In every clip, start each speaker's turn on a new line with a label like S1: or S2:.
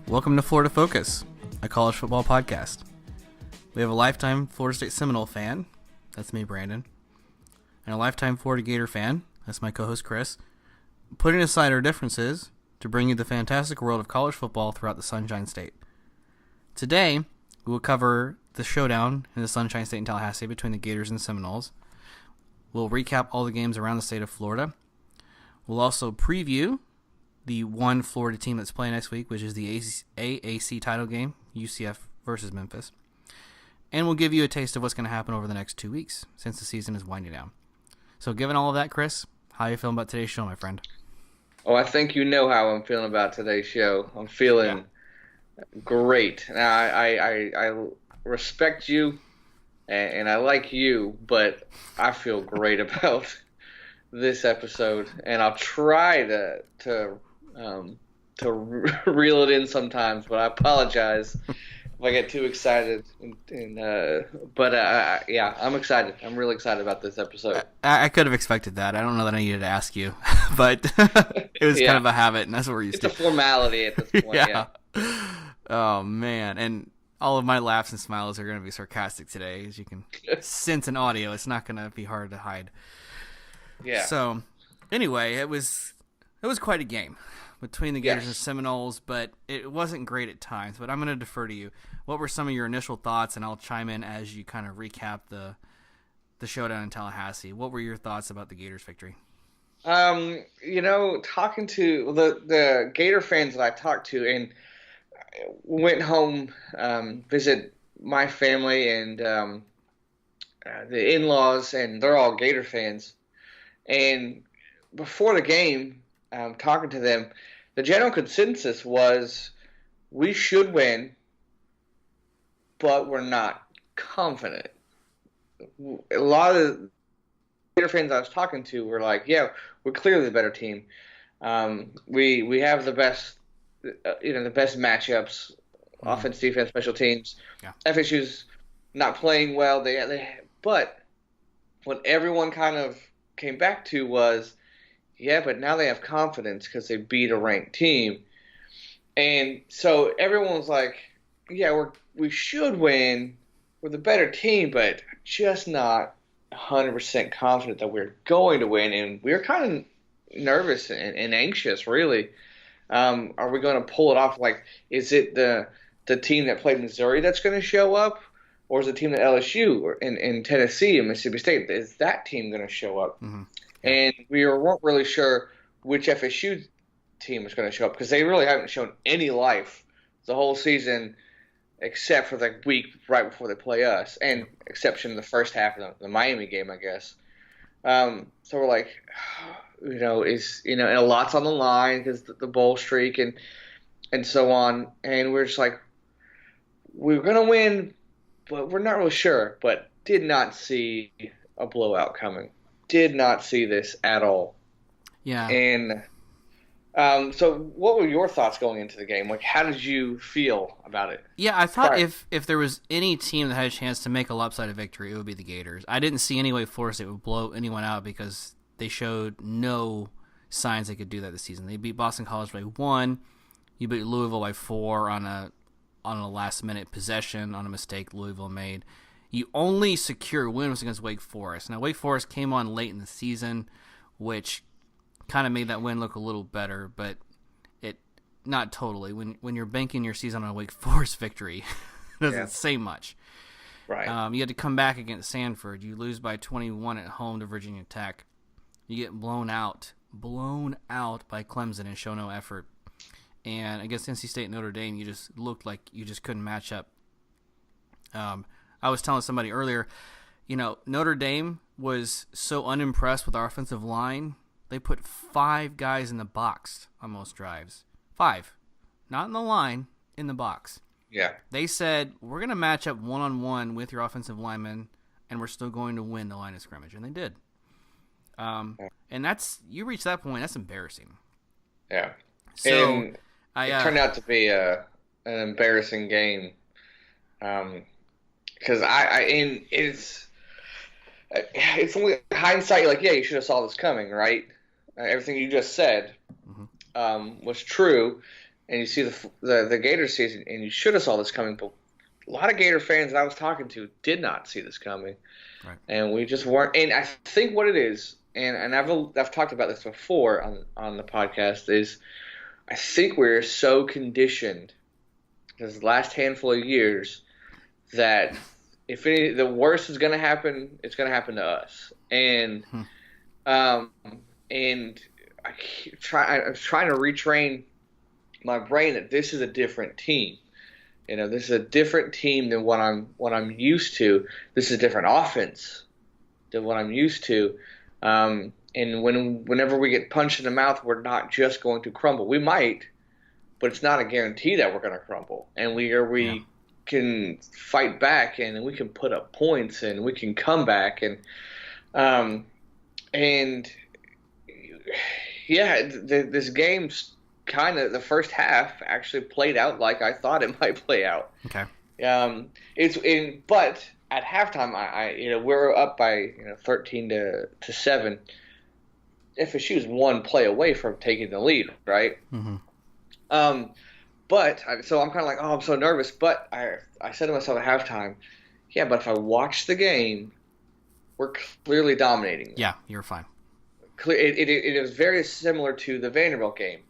S1: Welcome to Florida Focus, a college football podcast. We have a lifetime Florida State Seminole fan, that's me, Brandon, and a lifetime Florida Gator fan, that's my co-host, Chris, putting aside our differences to bring you the fantastic world of college football throughout the Sunshine State. Today, we will cover the showdown in the Sunshine State and Tallahassee between the Gators and Seminoles. We'll recap all the games around the state of Florida. We'll also preview the one Florida team that's playing next week, which is the AAC title game, UCF versus Memphis. And we'll give you a taste of what's going to happen over the next 2 weeks, since the season is winding down. So given all of that, Chris, how are you feeling about today's show, my friend?
S2: Oh, I think you know how I'm feeling about today's show. I'm feeling great. Now, I respect you, and I like you, but I feel great about this episode, and I'll try to reel it in sometimes, but I apologize if I get too excited. But I'm excited. I'm really excited about this episode.
S1: I could have expected that. I don't know that I needed to ask you, but it was kind of a habit, and that's what we're used to.
S2: It's a formality at this point. Yeah.
S1: Oh man, and all of my laughs and smiles are going to be sarcastic today, as you can sense in audio. It's not going to be hard to hide.
S2: Yeah.
S1: So, anyway, it was quite a game between the Gators and Seminoles, but it wasn't great at times. But I'm going to defer to you. What were some of your initial thoughts? And I'll chime in as you kind of recap the showdown in Tallahassee. What were your thoughts about the Gators' victory?
S2: Talking to the Gator fans that I talked to, and went home, visit my family and the in-laws, and they're all Gator fans. And before the game, talking to them, the general consensus was we should win, but we're not confident. A lot of the Gator fans I was talking to were like, yeah, we're clearly the better team. We have the best, the best matchups, offense, defense, special teams.
S1: Yeah.
S2: FSU's not playing well. But what everyone kind of came back to was, but now they have confidence because they beat a ranked team. And so everyone was like, we should win. We're the better team, but just not 100% confident that we're going to win. And we were kind of nervous and anxious, really. Are we going to pull it off? Like, is it the team that played Missouri that's going to show up? Or is the team that LSU or in Tennessee and Mississippi State, is that team going to show up?
S1: Mm-hmm.
S2: And we weren't really sure which FSU team was going to show up because they really haven't shown any life the whole season except for the week right before they play us, and exception in the first half of the Miami game, I guess. So we're like, and a lot's on the line because the bowl streak and so on. And we're just like, we're going to win, but we're not really sure. But did not see a blowout coming. Did not see this at all.
S1: Yeah.
S2: And so what were your thoughts going into the game? Like, how did you feel about it?
S1: Yeah, I thought if there was any team that had a chance to make a lopsided victory, it would be the Gators. I didn't see any way Florida State would blow anyone out because they showed no signs they could do that this season. They beat Boston College by 1. You beat Louisville by 4 on a last-minute possession on a mistake Louisville made. You only secure win was against Wake Forest. Now, Wake Forest came on late in the season, which kind of made that win look a little better, but it not totally. When you're banking your season on a Wake Forest victory, it doesn't say much.
S2: Right.
S1: You had to come back against Sanford. You lose by 21 at home to Virginia Tech. You get blown out by Clemson and show no effort. And against NC State and Notre Dame, you just looked like you just couldn't match up. I was telling somebody earlier, Notre Dame was so unimpressed with our offensive line, they put 5 guys in the box on most drives. 5. Not in the line, in the box.
S2: Yeah.
S1: They said, we're going to match up one-on-one with your offensive linemen, and we're still going to win the line of scrimmage. And they did. And you reach that point, that's embarrassing.
S2: Yeah.
S1: So
S2: and it turned out to be an embarrassing game. Because it's only hindsight. Like, you should have saw this coming, right? Everything you just said was true, and you see the Gator season, and you should have saw this coming, but a lot of Gator fans that I was talking to did not see this coming,
S1: Right.
S2: and we just weren't. And I think what it is, and I've talked about this before on the podcast, is I think we're so conditioned this last handful of years that if the worst is going to happen, it's going to happen to us. And and I'm trying to retrain my brain that this is a different team. This is a different team than what I'm used to. This is a different offense than what I'm used to. And whenever we get punched in the mouth, we're not just going to crumble. We might, but it's not a guarantee that we're going to crumble. And we can fight back, and we can put up points, and we can come back, and this game's kind of the first half actually played out like I thought it might play out.
S1: Okay.
S2: But at halftime, we're up by 13-7. FSU is one play away from taking the lead, right?
S1: Mm-hmm.
S2: So I'm kind of like, I'm so nervous. But I said to myself at halftime, yeah, but if I watch the game, we're clearly dominating.
S1: Yeah, you're fine.
S2: It was very similar to the Vanderbilt game.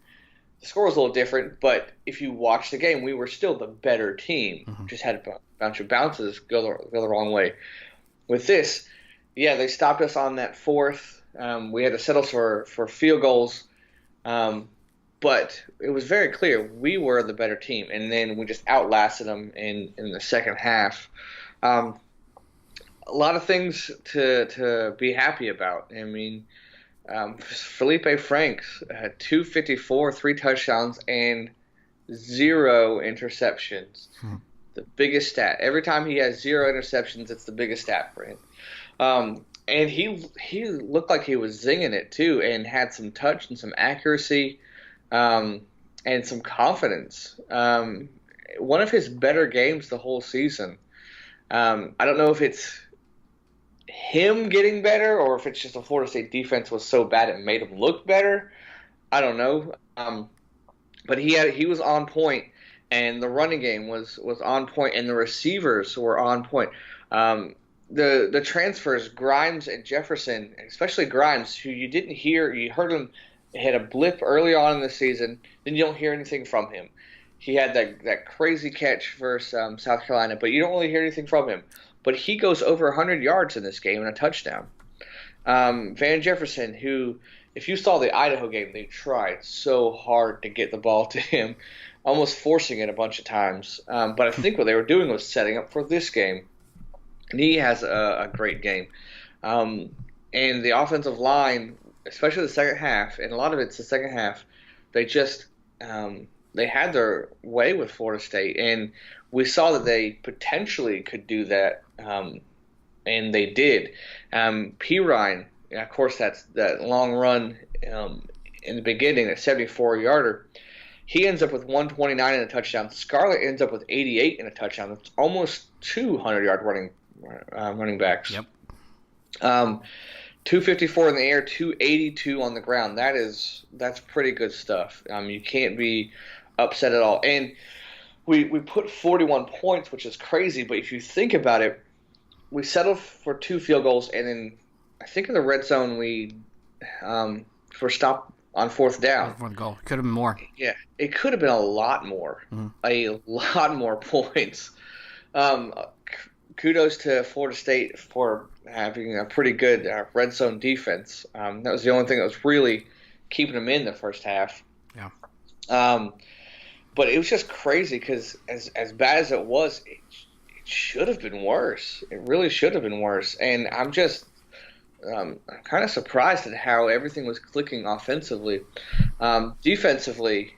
S2: The score was a little different, but if you watch the game, we were still the better team.
S1: Mm-hmm.
S2: Just had a bunch of bounces go the wrong way. With this, yeah, they stopped us on that fourth. We had to settle for field goals. But it was very clear we were the better team, and then we just outlasted them in the second half. A lot of things to be happy about. I mean, Felipe Franks had 254, 3 touchdowns, and 0 interceptions. The biggest stat. Every time he has 0 interceptions, it's the biggest stat for him. And he looked like he was zinging it too, and had some touch and some accuracy. And some confidence. One of his better games the whole season. I don't know if it's him getting better or if it's just the Florida State defense was so bad it made him look better. I don't know. But he was on point, and the running game was on point, and the receivers were on point. The transfers, Grimes and Jefferson, especially Grimes, who you didn't hear, you heard him. He had a blip early on in the season. Then you don't hear anything from him. He had that crazy catch versus South Carolina, but you don't really hear anything from him. But he goes over 100 yards in this game and a touchdown. Van Jefferson, who, if you saw the Idaho game, they tried so hard to get the ball to him, almost forcing it a bunch of times. But I think what they were doing was setting up for this game. And he has a great game. And the offensive line, especially the second half, and a lot of it's the second half, they just they had their way with Florida State, and we saw that they potentially could do that, and they did. Pirine, of course, that's that long run in the beginning, that 74-yarder. He ends up with 129 and a touchdown. Scarlett ends up with 88 and a touchdown. It's almost 200-yard running backs.
S1: Yep.
S2: 254 in the air, 282 on the ground. That's pretty good stuff. You can't be upset at all. And we put 41 points, which is crazy. But if you think about it, we settled for 2 field goals, and then I think in the red zone we for stop on 4th down.
S1: 1 goal. Could have been more.
S2: Yeah, it could have been a lot more. Mm-hmm. A lot more points. Kudos to Florida State for having a pretty good red zone defense. That was the only thing that was really keeping them in the first half.
S1: Yeah.
S2: But it was just crazy because as bad as it was, it should have been worse. It really should have been worse. And I'm just I'm kind of surprised at how everything was clicking offensively. Defensively,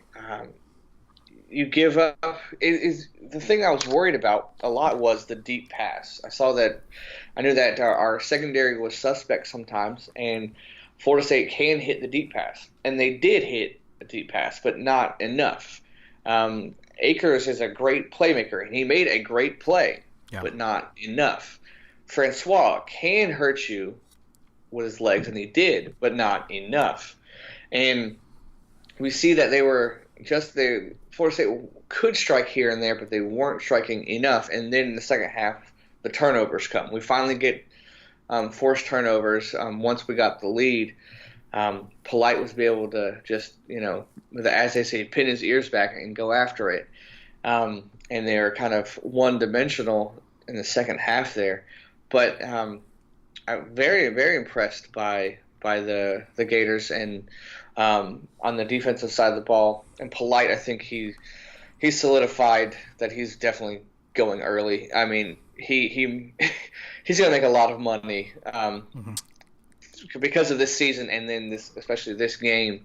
S2: you give up. The thing I was worried about a lot was the deep pass. I knew that our secondary was suspect sometimes, and Florida State can hit the deep pass, and they did hit a deep pass, but not enough. Akers is a great playmaker, and he made a great play, but not enough. Francois can hurt you with his legs, and he did, but not enough. And we see that they were just Florida State could strike here and there, but they weren't striking enough. And then in the second half, the turnovers come. We finally get forced turnovers once we got the lead. Polite was be able to just, as they say, pin his ears back and go after it. And they're kind of one-dimensional in the second half there. But I'm very, very impressed by the Gators and on the defensive side of the ball. And Polite, I think he solidified that he's definitely going early. I mean, he's going to make a lot of money because of this season and then especially this game.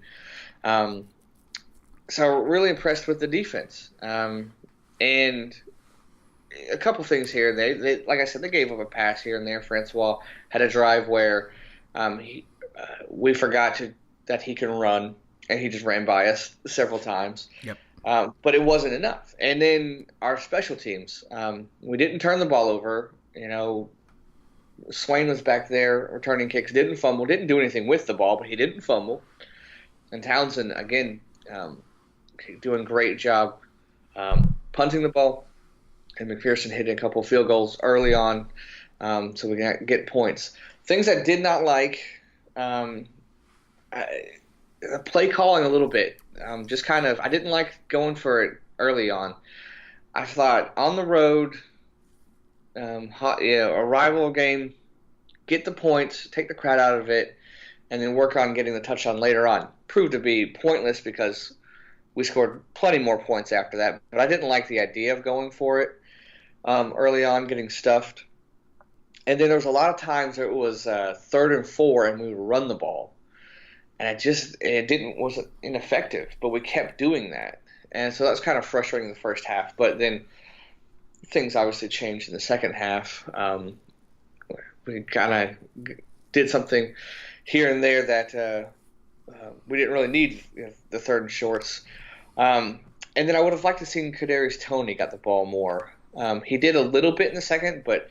S2: So really impressed with the defense. And a couple things here. They like I said, they gave up a pass here and there. Francois had a drive where we forgot that he can run, and he just ran by us several times.
S1: Yep.
S2: But it wasn't enough. And then our special teams, we didn't turn the ball over. Swain was back there returning kicks, didn't fumble, didn't do anything with the ball, but he didn't fumble. And Townsend, again, doing a great job punting the ball. And McPherson hitting a couple of field goals early on so we can get points. Things I did not like, play calling a little bit. Just kind of, I didn't like going for it early on. I thought on the road, a rival game, get the points, take the crowd out of it, and then work on getting the touchdown later on. Proved to be pointless because we scored plenty more points after that. But I didn't like the idea of going for it early on, getting stuffed. And then there was a lot of times where it was 3rd and 4, and we would run the ball. And it wasn't ineffective, but we kept doing that. And so that was kind of frustrating in the first half. But then things obviously changed in the second half. We kind of did something here and there that we didn't really need the 3rd and shorts. And then I would have liked to seen Kadarius Toney got the ball more. He did a little bit in the second, but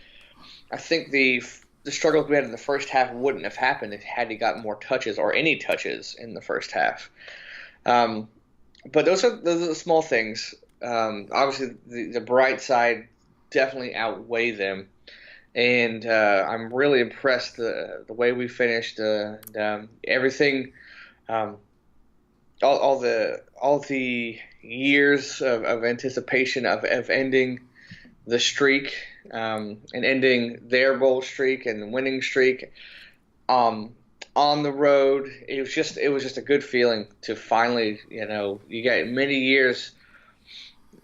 S2: I think the struggles we had in the first half wouldn't have happened had he got more touches or any touches in the first half. But those are the small things. Obviously, the bright side definitely outweigh them. And I'm really impressed the way we finished. Everything, all the years of anticipation of ending the streak and ending their bowl streak and winning streak on the road. It was just a good feeling to finally, you got many years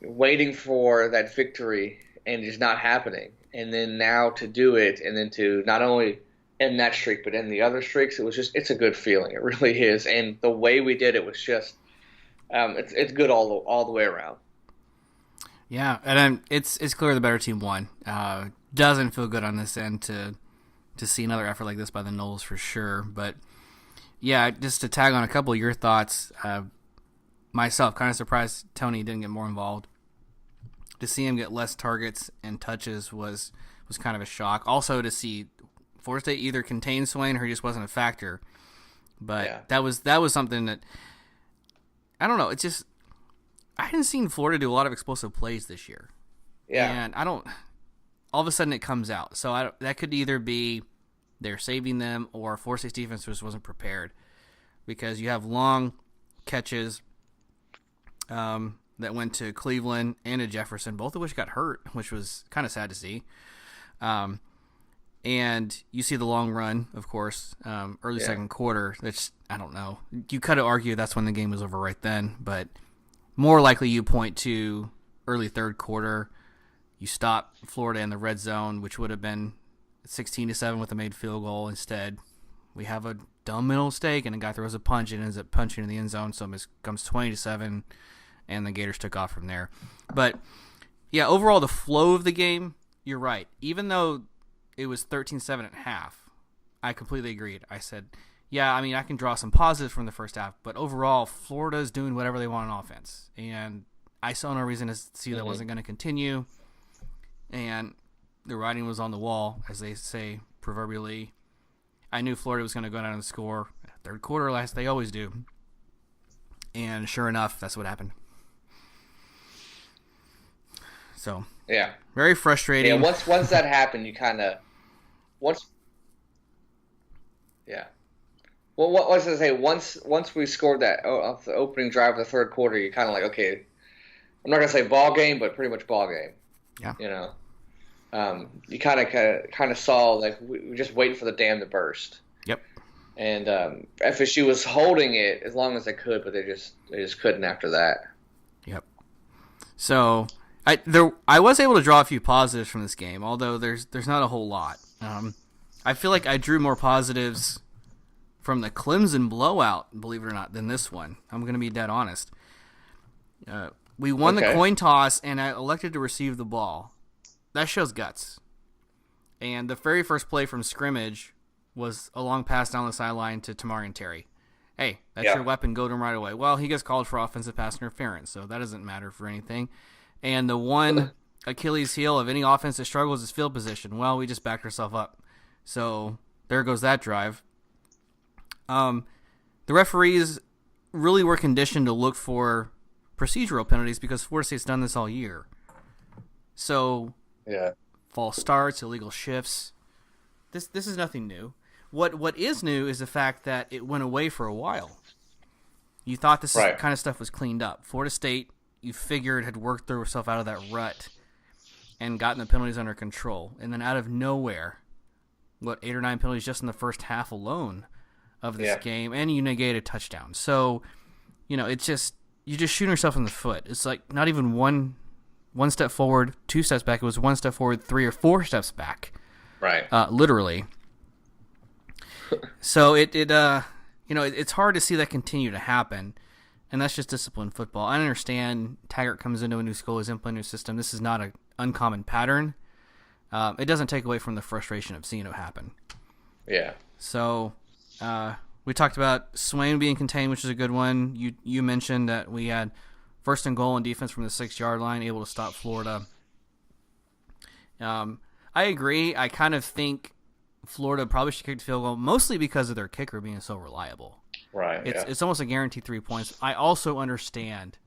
S2: waiting for that victory and it's not happening. And then now to do it, and then to not only end that streak, but end the other streaks, it's a good feeling. It really is. And the way we did it was just, it's good all the way around.
S1: Yeah, and it's clear the better team won. Doesn't feel good on this end to see another effort like this by the Noles for sure. But yeah, just to tag on a couple of your thoughts, myself kind of surprised Toney didn't get more involved. To see him get less targets and touches was kind of a shock. Also to see Florida State either contain Swain or he just wasn't a factor. But that was something that I don't know. It's just I hadn't seen Florida do a lot of explosive plays this year.
S2: Yeah,
S1: and all of a sudden it comes out. So that could either be they're saving them or Florida State's defense just wasn't prepared because you have long catches. That went to Cleveland and to Jefferson, both of which got hurt, which was kind of sad to see. And you see the long run, of course, early second quarter. That's, I don't know. You could argue that's when the game was over right then, but more likely you point to early third quarter. You stop Florida in the red zone, which would have been 16-7 with a made field goal. Instead, we have a dumb middle mistake, and a guy throws a punch and ends up punching in the end zone, so it comes 20-7. And the Gators took off from there. But, yeah, overall, the flow of the game, you're right. Even though it was 13-7 at half, I completely agreed. I said, yeah, I mean, I can draw some positives from the first half, but overall, Florida's doing whatever they want on offense. And I saw no reason to see that wasn't going to continue. And the writing was on the wall, as they say proverbially. I knew Florida was going to go down and score. Third quarter, last they always do. And sure enough, that's what happened. So
S2: Yeah.
S1: very frustrating.
S2: Yeah. Once that happened, you kind of once. Yeah. Well, what was I say? Once we scored that off the opening drive of the third quarter, you kind of like, okay, I'm not gonna say ball game, but pretty much ball game.
S1: Yeah.
S2: You know, you kind of saw like we were just waiting for the dam to burst.
S1: Yep.
S2: And FSU was holding it as long as they could, but they just couldn't after that.
S1: Yep. So I was able to draw a few positives from this game, although there's not a whole lot. I feel like I drew more positives from the Clemson blowout, believe it or not, than this one. I'm going to be dead honest. We won the coin toss, and I elected to receive the ball. That shows guts. And the very first play from scrimmage was a long pass down the sideline to Tamarian Terry. Hey, that's your weapon. Go to him right away. Well, he gets called for offensive pass interference, so that doesn't matter for anything. And the one Achilles heel of any offense that struggles is field position. Well, we just backed ourselves up. So there goes that drive. The referees really were conditioned to look for procedural penalties because Florida State's done this all year. So, false starts, illegal shifts. This is nothing new. What is new is the fact that it went away for a while. You thought this kind of stuff was cleaned up. Florida State, you figured, had worked itself out of that rut and gotten the penalties under control. And then out of nowhere, 8 or 9 penalties just in the first half alone of this game, and you negate a touchdown. So, it's just, you're just shooting yourself in the foot. It's like not even one step forward, 2 steps back. It was 1 step forward, 3 or 4 steps back.
S2: Right.
S1: Literally. So it's hard to see that continue to happen, and that's just disciplined football. I understand Taggart comes into a new school, he's implementing a new system. This is not an uncommon pattern. It doesn't take away from the frustration of seeing it happen.
S2: Yeah.
S1: So we talked about Swain being contained, which is a good one. You mentioned that we had 1st and goal on defense from the 6-yard line, able to stop Florida. I agree. I kind of think Florida probably should kick the field goal, mostly because of their kicker being so reliable.
S2: Right.
S1: It's almost a guaranteed 3 points. I also understand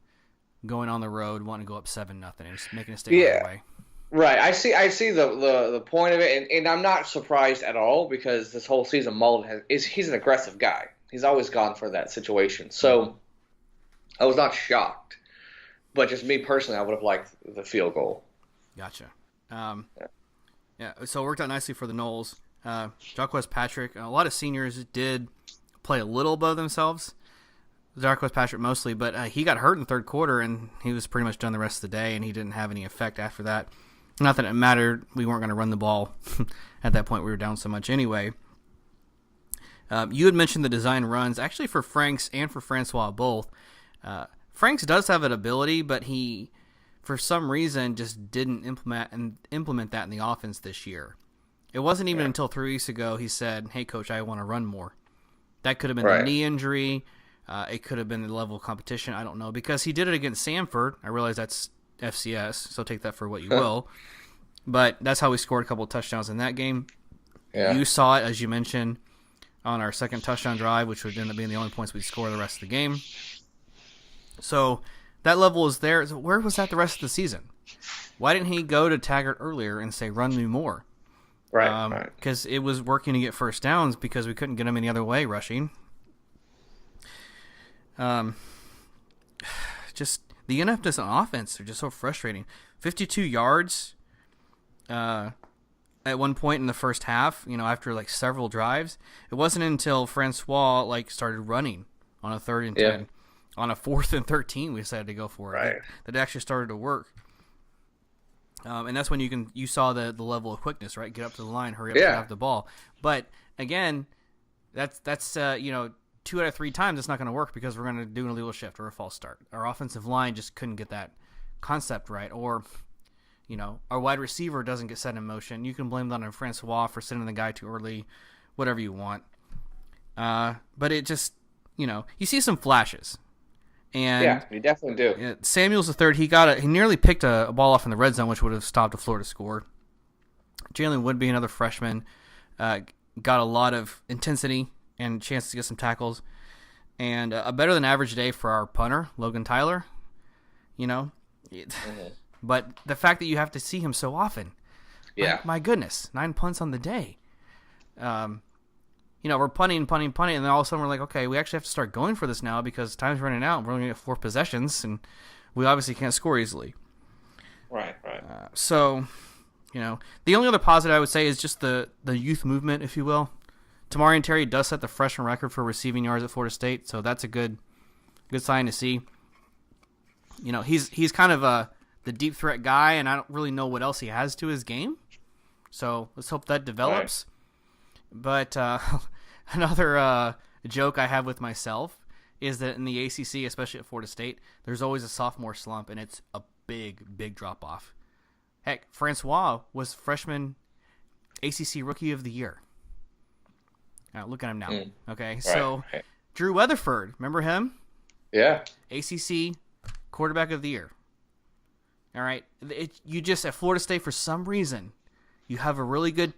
S1: going on the road, wanting to go up 7-0 and just making a statement right away.
S2: Right. I see the point of it, and I'm not surprised at all because this whole season Mullen he's an aggressive guy. He's always gone for that situation. So I was not shocked. But just me personally, I would have liked the field goal.
S1: Gotcha. So it worked out nicely for the Noles. Jarquez Patrick, a lot of seniors did play a little above themselves. Jarquez Patrick mostly, but he got hurt in the third quarter, and he was pretty much done the rest of the day, and he didn't have any effect after that. Not that it mattered. We weren't going to run the ball at that point. We were down so much anyway. You had mentioned the design runs, actually for Franks and for Francois both. Franks does have an ability, but he, for some reason, just didn't implement that in the offense this year. It wasn't even until 3 weeks ago he said, "Hey, coach, I want to run more." That could have been a knee injury. It could have been the level of competition. I don't know, because he did it against Samford. I realize that's FCS, so take that for what you will. But that's how we scored a couple of touchdowns in that game. Yeah. You saw it, as you mentioned, on our second touchdown drive, which would end up being the only points we score the rest of the game. So that level is there. So where was that the rest of the season? Why didn't he go to Taggart earlier and say, run me more?
S2: Right.
S1: Because it was working to get first downs because we couldn't get them any other way rushing. Just the ineptness on offense are just so frustrating. 52 yards at one point in the first half, after like several drives. It wasn't until Francois started running on a 3rd and 10. On a 4th and 13, we decided to go for it.
S2: Right.
S1: That actually started to work. And that's when you saw the level of quickness, right? Get up to the line, hurry up, and have the ball. But again, that's 2 out of 3 times it's not going to work because we're going to do an illegal shift or a false start. Our offensive line just couldn't get that concept right, or our wide receiver doesn't get set in motion. You can blame that on Francois for sending the guy too early, whatever you want. But it just you see some flashes. And
S2: yeah, you definitely do.
S1: Samuel's the third. He nearly picked a ball off in the red zone, which would have stopped a Florida score. Jalen Woodby, another freshman, got a lot of intensity and chances to get some tackles. And a better than average day for our punter, Logan Tyler. But the fact that you have to see him so often, my goodness, 9 punts on the day. We're punting, and then all of a sudden we're like, okay, we actually have to start going for this now because time's running out, and we're only going to get 4 possessions, and we obviously can't score easily.
S2: Right.
S1: So, the only other positive I would say is just the youth movement, if you will. Tamarian Terry does set the freshman record for receiving yards at Florida State, so that's a good sign to see. He's kind of the deep threat guy, and I don't really know what else he has to his game. So let's hope that develops. Right. But another joke I have with myself is that in the ACC, especially at Florida State, there's always a sophomore slump, and it's a big drop-off. Heck, Francois was freshman ACC Rookie of the Year. Now, look at him now. Okay, so Drew Weatherford, remember him?
S2: Yeah.
S1: ACC Quarterback of the Year. All right, you just, at Florida State, for some reason, you have a really good,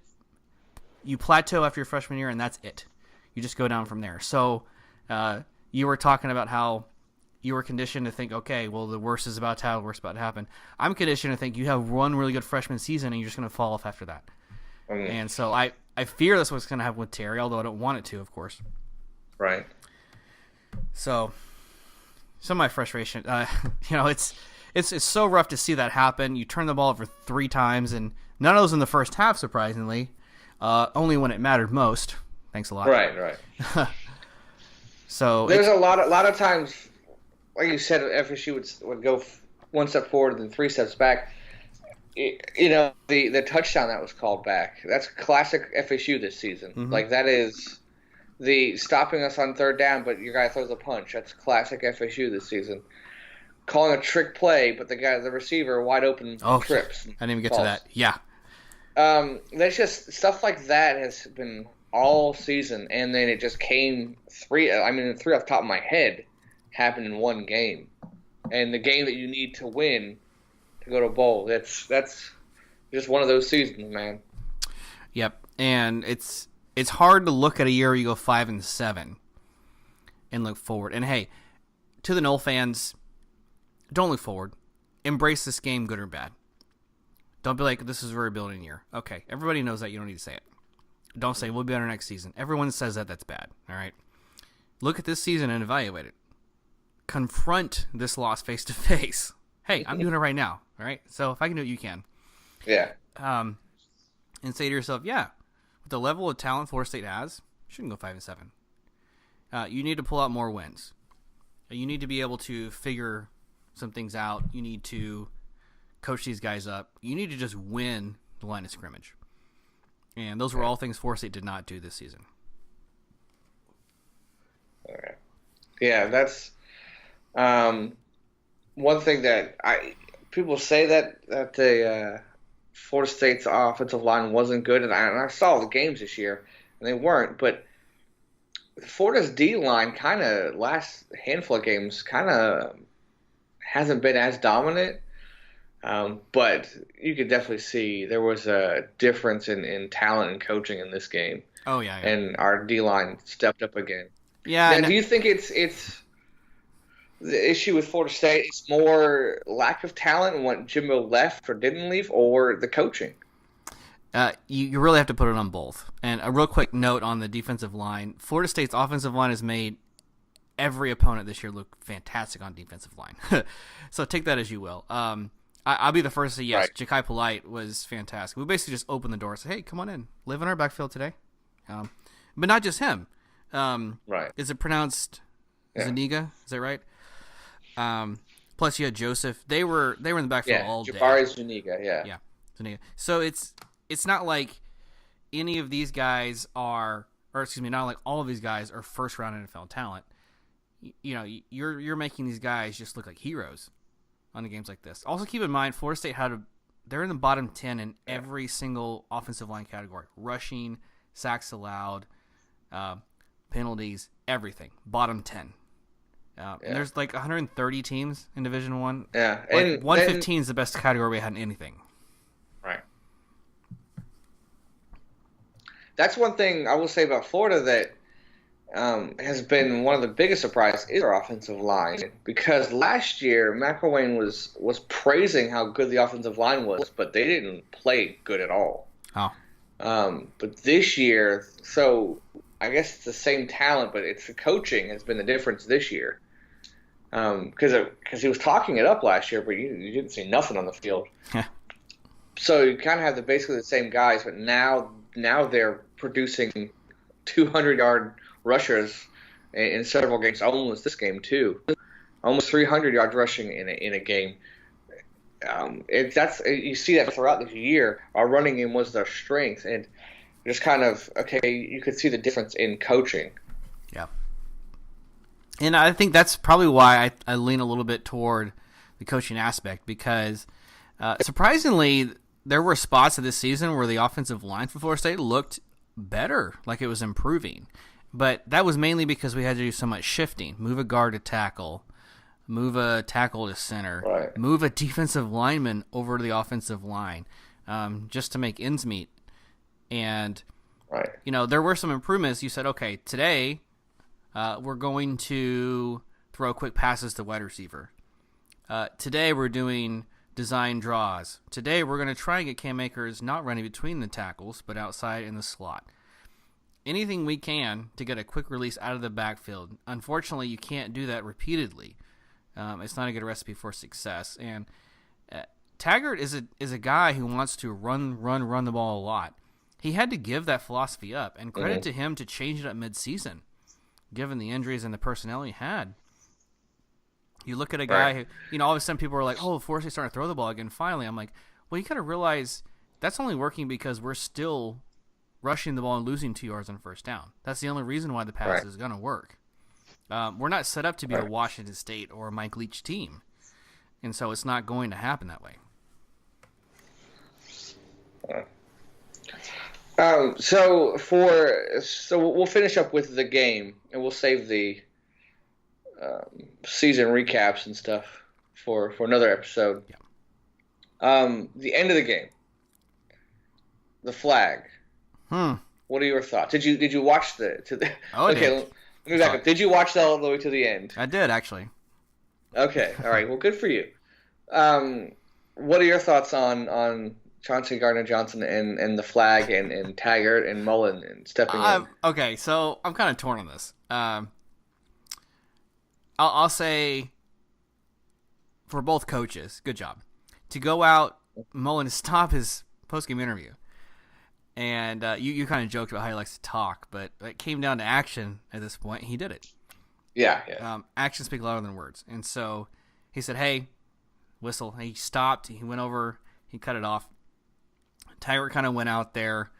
S1: you plateau after your freshman year, and that's it. You just go down from there. So you were talking about how you were conditioned to think, okay, well, the worst is about to happen, the worst is about to happen. I'm conditioned to think you have one really good freshman season, and you're just going to fall off after that. And so I fear that's what's going to happen with Terry, although I don't want it to, of course.
S2: Right.
S1: So some of my frustration, it's so rough to see that happen. You turn the ball over 3 times, and none of those in the first half, surprisingly. Only when it mattered most. Thanks a lot.
S2: Right.
S1: So
S2: there's a lot of times, like you said, FSU would go 1 step forward and 3 steps back. The touchdown that was called back, that's classic FSU this season.
S1: Mm-hmm.
S2: Like, that is the stopping us on 3rd down, but your guy throws a punch. That's classic FSU this season. Calling a trick play, but the receiver wide open trips.
S1: I didn't even get to that. Yeah.
S2: That's just stuff like that has been all season, and then it just came 3 off the top of my head happened in one game. And the game that you need to win to go to a bowl, that's just one of those seasons, man.
S1: Yep. And it's hard to look at a year where you go 5-7 and look forward. And hey, to the Knoll fans, don't look forward. Embrace this game, good or bad. Don't be like, this is a rebuilding year. Okay, everybody knows that. You don't need to say it. Don't say, we'll be better next season. Everyone says that. That's bad. All right? Look at this season and evaluate it. Confront this loss face to face. Hey, I'm doing it right now. All right? So if I can do it, you can.
S2: Yeah.
S1: And say to yourself, with the level of talent Florida State has, you shouldn't go 5-7. You need to pull out more wins. You need to be able to figure some things out. You need to coach these guys up. You need to just win the line of scrimmage. And those were all things Florida State did not do this season.
S2: All right. Yeah, that's one thing that people say that the Florida State's offensive line wasn't good, and I saw the games this year, and they weren't. But Florida's D line kind of last handful of games kind of hasn't been as dominant. But you could definitely see there was a difference in talent and coaching in this game.
S1: Oh, yeah.
S2: And our D-line stepped up again.
S1: Yeah.
S2: Now, do you think it's the issue with Florida State is more lack of talent and what Jimbo left or didn't leave, or the coaching?
S1: You really have to put it on both. And a real quick note on the defensive line. Florida State's offensive line has made every opponent this year look fantastic on defensive line. So take that as you will. I'll be the first to say yes. Right. Ja'Kai Polite was fantastic. We basically just opened the door and said, hey, come on in. Live in our backfield today. But not just him.
S2: Right.
S1: Is it pronounced Zuniga? Is that right? Plus you had Joseph. They were in the backfield all day.
S2: Jabari Zuniga,
S1: Yeah, Zuniga. So it's not like any of these guys are, or excuse me, not like all of these guys are first-round NFL talent. You're making these guys just look like heroes on the games like this. Also, keep in mind, Florida State they're in the bottom 10 in every single offensive line category: rushing, sacks allowed, penalties, everything. Bottom 10. And there's like 130 teams in Division One.
S2: Yeah,
S1: and 115 is the best category we had in anything.
S2: Right. That's one thing I will say about Florida that has been one of the biggest surprises is our offensive line, because last year McElwain was praising how good the offensive line was, but they didn't play good at all.
S1: Oh.
S2: But this year, so I guess it's the same talent, but it's the coaching has been the difference this year. Because he was talking it up last year, but you didn't see nothing on the field. So you kind of have basically the same guys, but now they're producing 200-yard rushers in several games, almost this game too, almost 300 yards rushing in a game. You see that throughout this year. Our running game was their strength, and just kind of you could see the difference in coaching.
S1: Yeah. And I think that's probably why I lean a little bit toward the coaching aspect, because surprisingly, there were spots of this season where the offensive line for Florida State looked better, like it was improving. But that was mainly because we had to do so much shifting, move a guard to tackle, move a tackle to center,
S2: right,
S1: move a defensive lineman over to the offensive line, just to make ends meet. And,
S2: right,
S1: there were some improvements. You said, okay, today we're going to throw quick passes to wide receiver. Today we're doing design draws. Today we're going to try and get Cam Akers not running between the tackles, but outside in the slot. Anything we can to get a quick release out of the backfield. Unfortunately, you can't do that repeatedly. It's not a good recipe for success. And Taggart is a guy who wants to run the ball a lot. He had to give that philosophy up, and credit to him to change it up mid-season, given the injuries and the personnel he had. You look at a guy who, all of a sudden people are like, oh, Florida State's starting to throw the ball again finally. I'm like, well, you got to realize that's only working because we're still rushing the ball and losing 2 yards on first down. That's the only reason why the pass is going to work. We're not set up to be a Washington State or a Mike Leach team, and so it's not going to happen that way.
S2: So we'll finish up with the game, and we'll save the season recaps and stuff for another episode.
S1: Yeah.
S2: The end of the game, the flag. What are your thoughts? Did you watch the?
S1: Oh,
S2: okay, let me back up. Did you watch that all the way to the end?
S1: I did, actually.
S2: Okay, all right. Well, good for you. What are your thoughts on Chauncey Gardner-Johnson and the flag and Taggart and Mullen and stepping in?
S1: Okay, so I'm kind of torn on this. I'll say for both coaches, good job. To go out, Mullen, to stop his post-game interview. And you kind of joked about how he likes to talk, but it came down to action at this point. He did it.
S2: Yeah.
S1: Actions speak louder than words. And so he said, hey, whistle. He stopped. He went over. He cut it off. Taggart kind of went out there,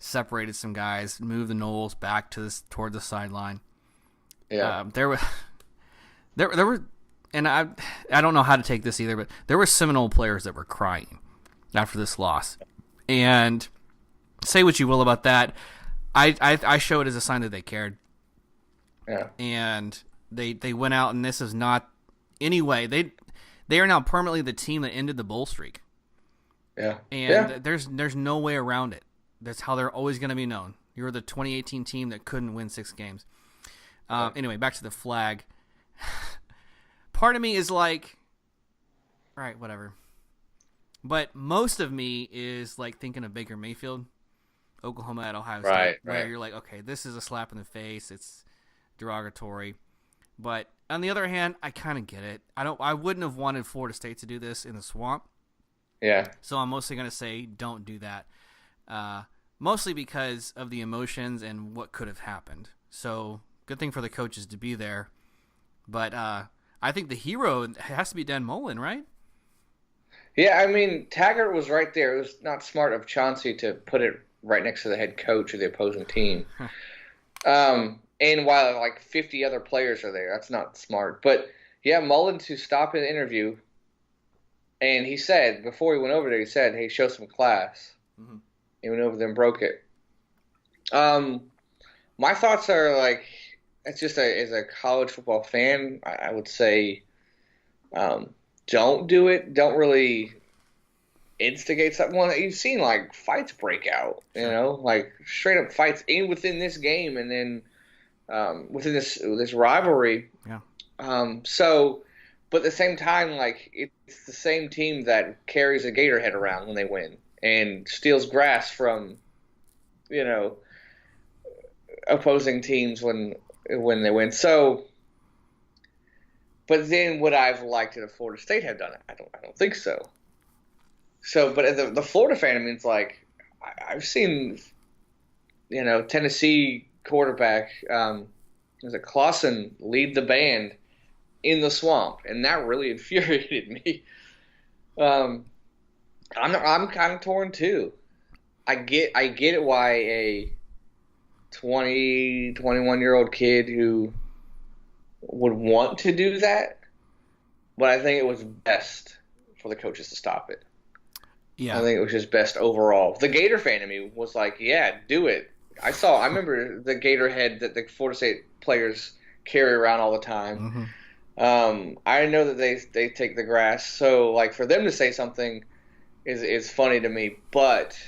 S1: separated some guys, moved the Knowles back toward the sideline.
S2: Yeah.
S1: There were, and I don't know how to take this either, but there were Seminole players that were crying after this loss. And say what you will about that, I show it as a sign that they cared.
S2: Yeah.
S1: And they went out, and this is not anyway. They are now permanently the team that ended the bowl streak.
S2: Yeah.
S1: And there's no way around it. That's how they're always going to be known. You're the 2018 team that couldn't win 6 games. Anyway, back to the flag. Part of me is like, all right, whatever. But most of me is like thinking of Baker Mayfield, Oklahoma at Ohio State, where you're like, okay, this is a slap in the face. It's derogatory. But on the other hand, I kind of get it. I wouldn't have wanted Florida State to do this in the swamp.
S2: Yeah.
S1: So I'm mostly going to say don't do that. Mostly because of the emotions and what could have happened. So good thing for the coaches to be there. But I think the hero has to be Dan Mullen, right?
S2: Yeah, I mean, Taggart was right there. It was not smart of Chauncey to put it right next to the head coach of the opposing team. And while like 50 other players are there, that's not smart. But yeah, Mullen to stop an interview, and he said, before he went over there, he said, hey, show some class. Mm-hmm. He went over there and broke it. My thoughts are like, it's just as a college football fan, I would say don't do it. Don't really instigate something. Well, you've seen like fights break out, like straight up fights within this game, and then within this rivalry.
S1: Yeah.
S2: But at the same time, like it's the same team that carries a gator head around when they win and steals grass from, you know, opposing teams when they win. So, but then would I've liked it if Florida State had done it? I don't think so. So, but as the Florida fan, I mean, it's like I've seen, Tennessee quarterback, was it Clausen, lead the band in the swamp, and that really infuriated me. I'm kind of torn too. I get it why a 21-year-old kid who would want to do that, but I think it was best for the coaches to stop it.
S1: Yeah.
S2: I think it was just best overall. The Gator fan in me was like, yeah, do it. I remember the Gator head that the Florida State players carry around all the time.
S1: Mm-hmm.
S2: I know that they take the grass, so like for them to say something is funny to me, but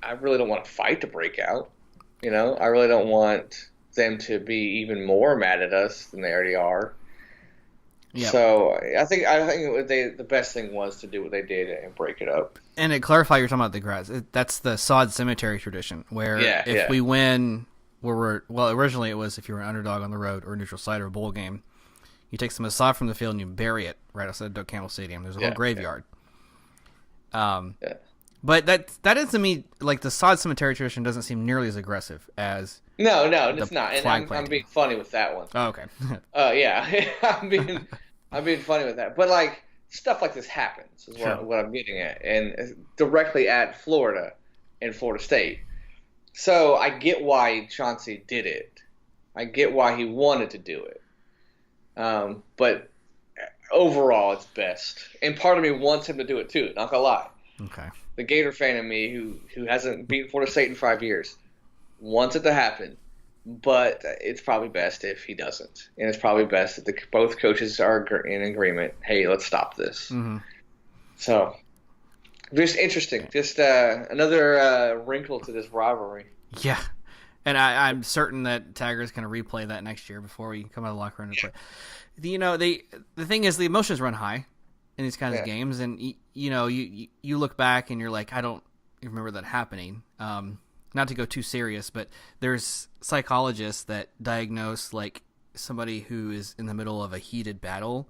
S2: I really don't want a fight to break out. I really don't want them to be even more mad at us than they already are. Yep. So I think the best thing was to do what they did and break it up.
S1: And to clarify, you're talking about the grass. That's the sod cemetery tradition, where if we win, originally it was if you were an underdog on the road or a neutral site or a bowl game, you take some of the sod from the field and you bury it right outside Doak Campbell Stadium. There's a whole graveyard. But that is to me like the sod cemetery tradition doesn't seem nearly as aggressive as
S2: no, it's not. And I'm being funny with that one.
S1: Oh, okay.
S2: Yeah, I'm being funny with that. But like stuff like this happens is what I'm getting at, and directly at Florida and Florida State. So I get why Chauncey did it. I get why he wanted to do it. But overall, it's best. And part of me wants him to do it too. Not gonna lie.
S1: Okay.
S2: The Gator fan in me, who hasn't beaten Florida State in 5 years, wants it to happen. But it's probably best if he doesn't, and it's probably best if both coaches are in agreement. Hey, let's stop this.
S1: Mm-hmm.
S2: So, just interesting. Just another wrinkle to this rivalry.
S1: Yeah. And I'm certain that Taggart's going to replay that next year before we come out of the locker room to play. The thing is, the emotions run high in these kinds of games, and you look back and you're like, I don't remember that happening. Not to go too serious, but there's psychologists that diagnose like somebody who is in the middle of a heated battle,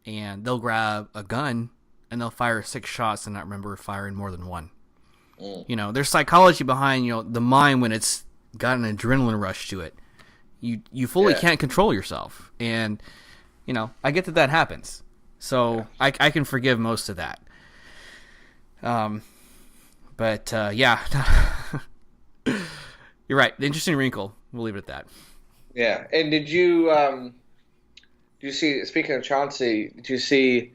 S1: and they'll grab a gun and they'll fire 6 shots and not remember firing more than one. There's psychology behind the mind when it's got an adrenaline rush to it. You fully can't control yourself, and I get that happens, so I can forgive most of that. But you're right. The interesting wrinkle. We'll leave it at that.
S2: Yeah, and did you see? Speaking of Chauncey, did you see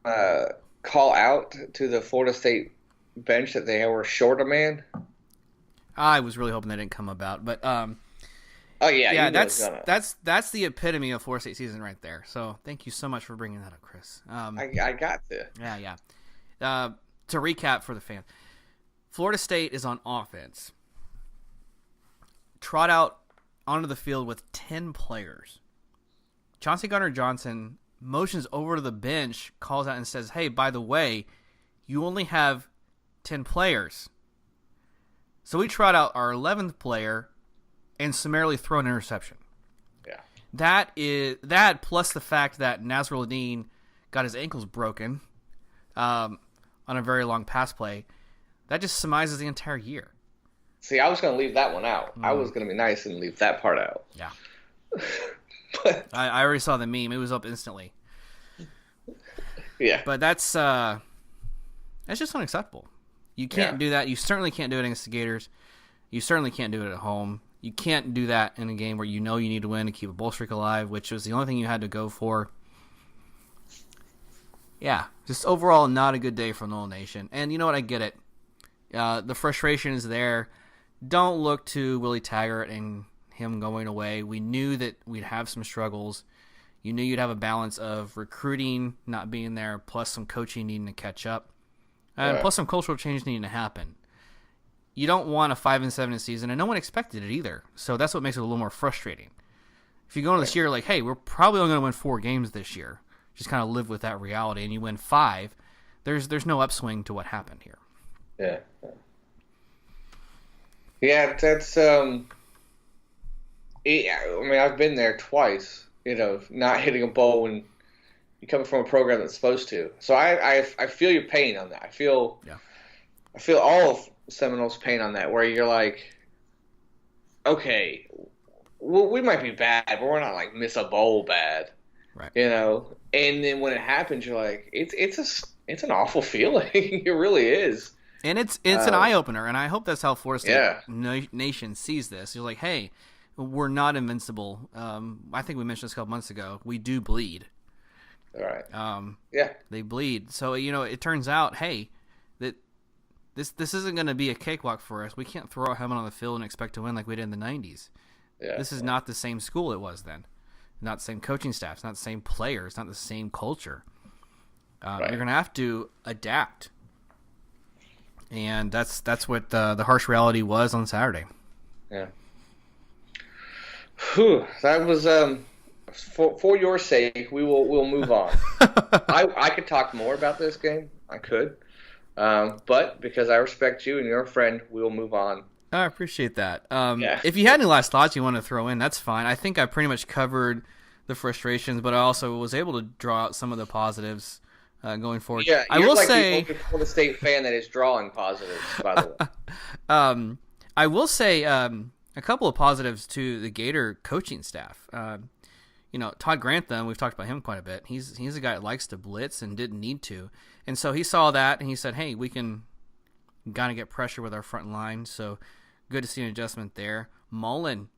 S2: call out to the Florida State bench that they were short a man?
S1: I was really hoping that didn't come about, but that's the epitome of Florida State season right there. So thank you so much for bringing that up, Chris.
S2: I got to.
S1: Yeah. To recap for the fans, Florida State is on offense. Trot out onto the field with 10 players. Chauncey Gardner-Johnson motions over to the bench, calls out and says, hey, by the way, you only have 10 players. So we trot out our 11th player and summarily throw an interception.
S2: Yeah.
S1: That plus the fact that Nasruddin got his ankles broken on a very long pass play, that just surmises the entire year.
S2: See, I was going to leave that one out. I was going to be nice and leave that part out.
S1: Yeah.
S2: But
S1: I already saw the meme. It was up instantly.
S2: Yeah.
S1: But that's just unacceptable. You can't do that. You certainly can't do it against the Gators. You certainly can't do it at home. You can't do that in a game where you need to win to keep a bowl streak alive, which was the only thing you had to go for. Yeah, just overall not a good day for the Nolan Nation. And you know what? I get it. The frustration is there. Don't look to Willie Taggart and him going away. We knew that we'd have some struggles. You knew you'd have a balance of recruiting not being there, plus some coaching needing to catch up, and plus some cultural change needing to happen. you don't want a 5-7 season, and no one expected it either. So that's what makes it a little more frustrating. If you go into this year like, hey, we're probably only going to win 4 games this year, just kind of live with that reality, and you win 5, there's no upswing to what happened here.
S2: Yeah. Yeah, that's I mean, I've been there twice, not hitting a bowl when you come from a program that's supposed to. So I feel your pain on that. I feel all of Seminoles' pain on that, where you're like, okay, well, we might be bad, but we're not like miss a bowl bad,
S1: right?
S2: And then when it happens, you're like, it's an awful feeling. It really is.
S1: And it's an eye opener, and I hope that's how Florida State Nation sees this. You're like, hey, we're not invincible. I think we mentioned this a couple months ago. We do bleed.
S2: All right.
S1: Yeah. They bleed. So it turns out, hey, that this isn't going to be a cakewalk for us. We can't throw our helmet on the field and expect to win like we did in the 90s.
S2: Yeah.
S1: This is not the same school it was then. Not the same coaching staff. It's not the same players. Not the same culture. You're going to have to adapt. And that's what the harsh reality was on Saturday.
S2: Yeah. Whew, that was for your sake. We'll move on. I could talk more about this game. I could, but because I respect you and you're a friend, we'll move on.
S1: I appreciate that. If you had any last thoughts you want to throw in, that's fine. I think I pretty much covered the frustrations, but I also was able to draw out some of the positives. Going forward,
S2: yeah,
S1: I will say
S2: the Florida State fan that is drawing positives. By the way,
S1: I will say a couple of positives to the Gator coaching staff. Todd Grantham, we've talked about him quite a bit. He's a guy that likes to blitz and didn't need to, and so he saw that and he said, "Hey, we can kind of get pressure with our front line." So good to see an adjustment there. Mullen,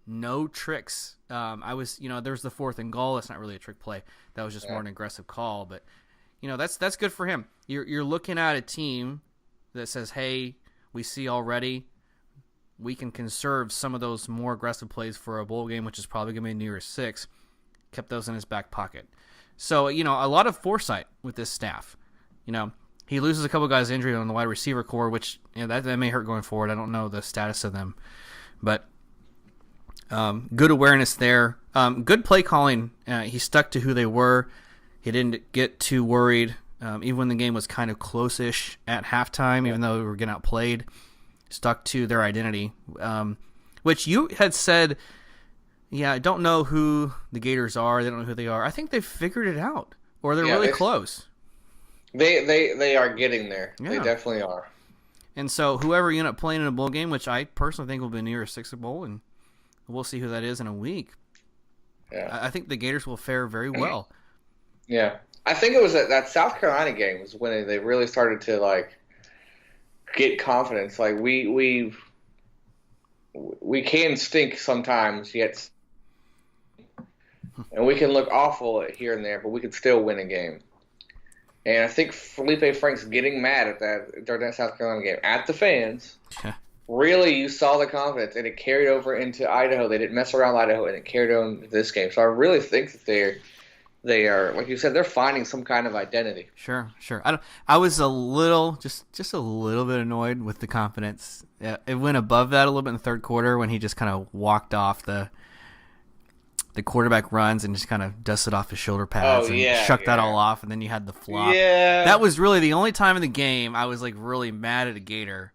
S1: no tricks. There was the 4th and goal. That's not really a trick play. That was just more an aggressive call. But, that's good for him. You're looking at a team that says, hey, we see already we can conserve some of those more aggressive plays for a bowl game, which is probably going to be New Year's 6. Kept those in his back pocket. So, a lot of foresight with this staff. He loses a couple guys injured on the wide receiver core, which that may hurt going forward. I don't know the status of them. But good awareness there. Good play calling. He stuck to who they were. He didn't get too worried, even when the game was kind of close-ish at halftime, even though we were getting outplayed. Stuck to their identity, which you had said, I don't know who the Gators are. They don't know who they are. I think they've figured it out, or they're really close.
S2: They are getting there. Yeah. They definitely are.
S1: And so whoever you end up playing in a bowl game, which I personally think will be New Year's 6 bowl, and we'll see who that is in a week.
S2: Yeah.
S1: I think the Gators will fare very well.
S2: Yeah. I think it was that South Carolina game was when they really started to get confidence. Like we can stink sometimes, yet and we can look awful here and there, but we can still win a game. And I think Felipe Franks getting mad at that during that South Carolina game at the fans. Really, you saw the confidence, and it carried over into Idaho. They didn't mess around with Idaho, and it carried over into this game. So I really think that they are, like you said, they're finding some kind of identity.
S1: Sure. I was a little, just a little bit annoyed with the confidence. It went above that a little bit in the third quarter when he just kind of walked off the quarterback runs and just kind of dusted off his shoulder pads and shucked that all off, and then you had the flop.
S2: Yeah.
S1: That was really the only time in the game I was really mad at a Gator.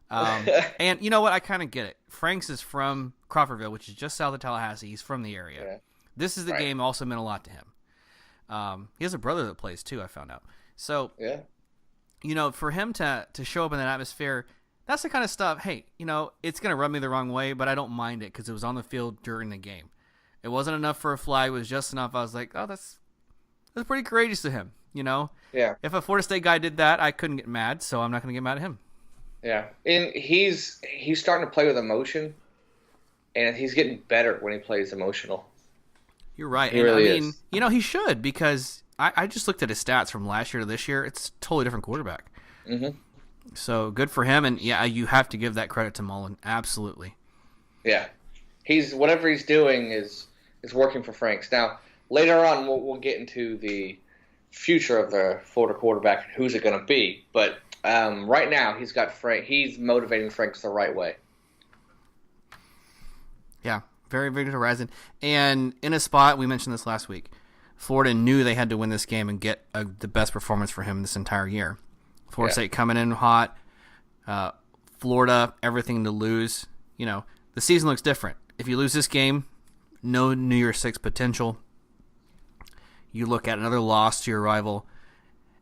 S1: And you know what? I kind of get it. Franks is from Crawfordville, which is just south of Tallahassee. He's from the area. Yeah. This is the game also meant a lot to him. He has a brother that plays too, I found out. So, for him to show up in that atmosphere, that's the kind of stuff, hey, it's going to rub me the wrong way, but I don't mind it because it was on the field during the game. It wasn't enough for a flag. It was just enough. I was like, oh, that's pretty courageous of him,
S2: Yeah.
S1: If a Florida State guy did that, I couldn't get mad, so I'm not going to get mad at him.
S2: Yeah. And he's starting to play with emotion, and he's getting better when he plays emotional.
S1: You're right.
S2: He really is.
S1: He should, because I just looked at his stats from last year to this year. It's a totally different quarterback.
S2: Mm-hmm.
S1: So good for him, and you have to give that credit to Mullen. Absolutely.
S2: Yeah. Whatever he's doing is working for Franks. Now, later on, we'll get into the future of the Florida quarterback and who's it going to be. But Right now, he's got Frank. He's motivating Franks the right way.
S1: Yeah, very, very horizon. And in a spot, we mentioned this last week, Florida knew they had to win this game and get the best performance for him this entire year. Florida State coming in hot. Florida, everything to lose. The season looks different. If you lose this game, no New Year's Six potential. You look at another loss to your rival.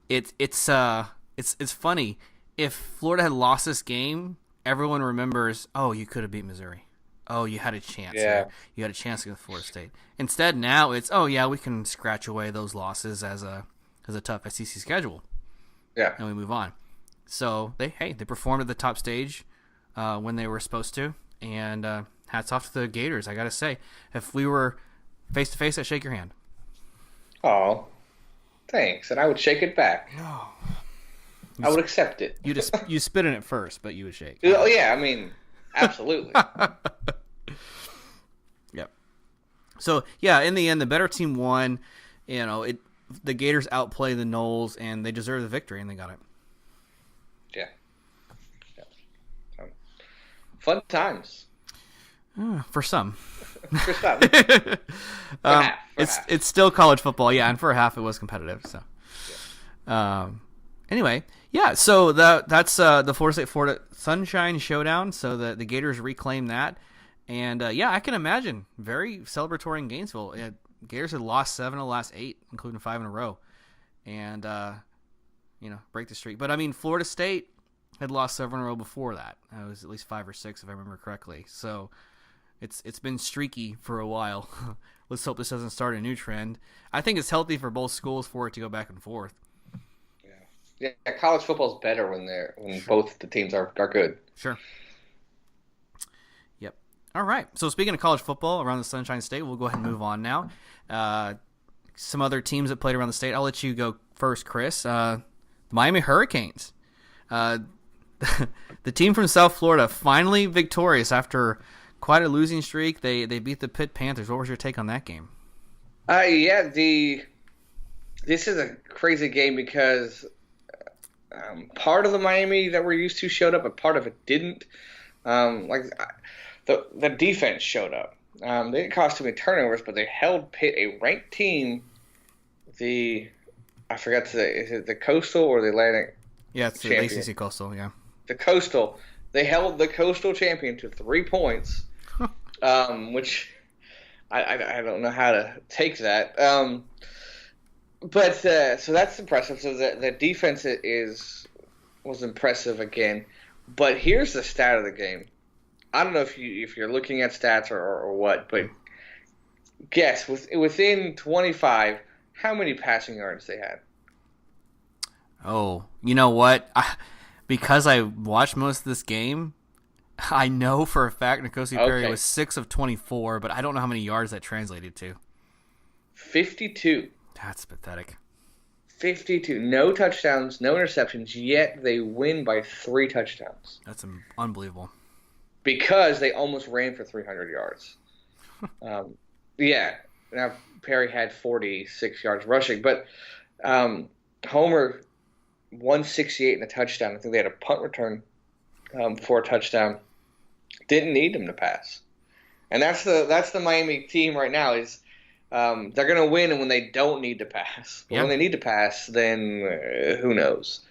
S1: It's funny. If Florida had lost this game, everyone remembers, oh, you could have beat Missouri. Oh, you had a chance.
S2: Yeah.
S1: You had a chance against Florida State. Instead, now it's, oh yeah, we can scratch away those losses as a tough SEC schedule.
S2: Yeah.
S1: And we move on. So they performed at the top stage when they were supposed to, and hats off to the Gators. I gotta say, if we were face to face, I'd shake your hand.
S2: Oh, thanks, and I would shake it back.
S1: No.
S2: I would accept it.
S1: You spit in it first, but you would shake.
S2: Oh yeah, I mean, absolutely.
S1: Yep. So yeah, in the end, the better team won. The Gators outplayed the Noles, and they deserved the victory, and they got it.
S2: Yeah. Fun times.
S1: For some.
S2: For some.
S1: It's still college football, yeah, and for a half it was competitive. So, anyway, yeah. So that's the Florida Sunshine Showdown. So the Gators reclaim that, and I can imagine very celebratory in Gainesville. Gators had lost 7 of the last 8, including 5 in a row, and break the streak. But I mean, Florida State had lost 7 in a row before that. It was at least 5 or 6 if I remember correctly. So it's been streaky for a while. Let's hope this doesn't start a new trend. I think it's healthy for both schools for it to go back and forth.
S2: Yeah, college football is better when both the teams are good.
S1: Sure. Yep. All right. So speaking of college football around the Sunshine State, we'll go ahead and move on now. Some other teams that played around the state. I'll let you go first, Chris. The Miami Hurricanes. The team from South Florida finally victorious after quite a losing streak. They beat the Pitt Panthers. What was your take on that game?
S2: This is a crazy game because part of the Miami that we're used to showed up, but part of it didn't. The defense showed up. They didn't cause too many turnovers, but they held Pitt, a ranked team. I forgot to say, is it the Coastal or the Atlantic?
S1: Yeah, it's the ACC Coastal. Yeah,
S2: the Coastal. They held the Coastal champion to 3 points, which I don't know how to take that. But so that's impressive. So the defense was impressive again. But here's the stat of the game. I don't know if you're looking at stats or what, but guess within 25, how many passing yards they had?
S1: Oh, you know what? Because I watched most of this game, I know for a fact N'Kosi Perry was 6 of 24, but I don't know how many yards that translated to.
S2: 52.
S1: That's pathetic.
S2: 52. No touchdowns, no interceptions, yet they win by 3 touchdowns.
S1: That's unbelievable.
S2: Because they almost ran for 300 yards. Now Perry had 46 yards rushing, but Homer 168 and a touchdown. I think they had a punt return for a touchdown. Didn't need him to pass, and that's the Miami team right now. Is they're going to win when they don't need to pass. But when they need to pass, then who knows?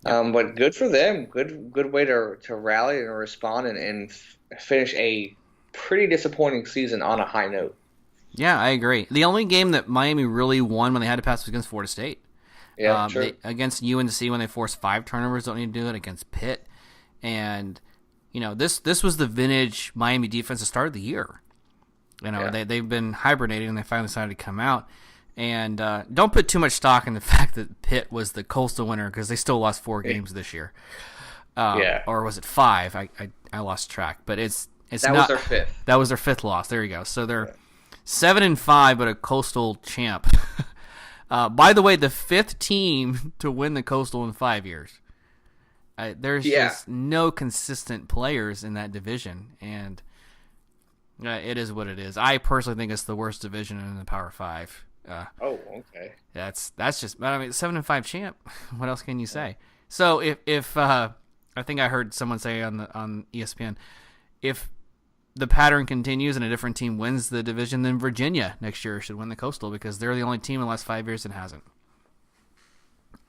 S2: But good for them. Good way to rally and respond and finish a pretty disappointing season on a high note.
S1: Yeah, I agree. The only game that Miami really won when they had to pass was against Florida State.
S2: Yeah, sure.
S1: Against UNC when they forced 5 turnovers, don't need to do it. Against Pitt, and this was the vintage Miami defense that started the year. They've been hibernating and they finally decided to come out. And don't put too much stock in the fact that Pitt was the Coastal winner because they still lost 4 games this year. Or was it 5? I lost track, but it's
S2: that
S1: not.
S2: Was their 5th.
S1: That was their 5th loss. There you go. So they're 7-5, but a Coastal champ. By the way, the 5th team to win the Coastal in 5 years. There's just no consistent players in that division, and it is what it is. I personally think it's the worst division in the Power 5.
S2: Okay.
S1: That's just. I mean, 7-5 champ. What else can you say? So if I think I heard someone say on ESPN, if the pattern continues and a different team wins the division, then Virginia next year should win the Coastal because they're the only team in the last 5 years that hasn't.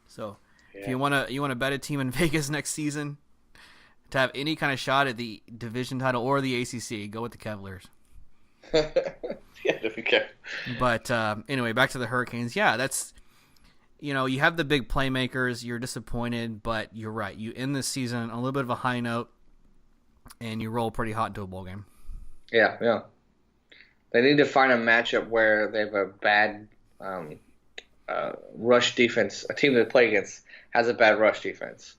S1: So if you wanna bet a team in Vegas next season to have any kind of shot at the division title or the ACC, go with the Cavaliers.
S2: Okay.
S1: But anyway, back to the Hurricanes. Yeah, that's you have the big playmakers. You're disappointed, but you're right. You end this season on a little bit of a high note, and you roll pretty hot into a bowl game.
S2: Yeah. They need to find a matchup where they have a bad rush defense. A team that they play against has a bad rush defense,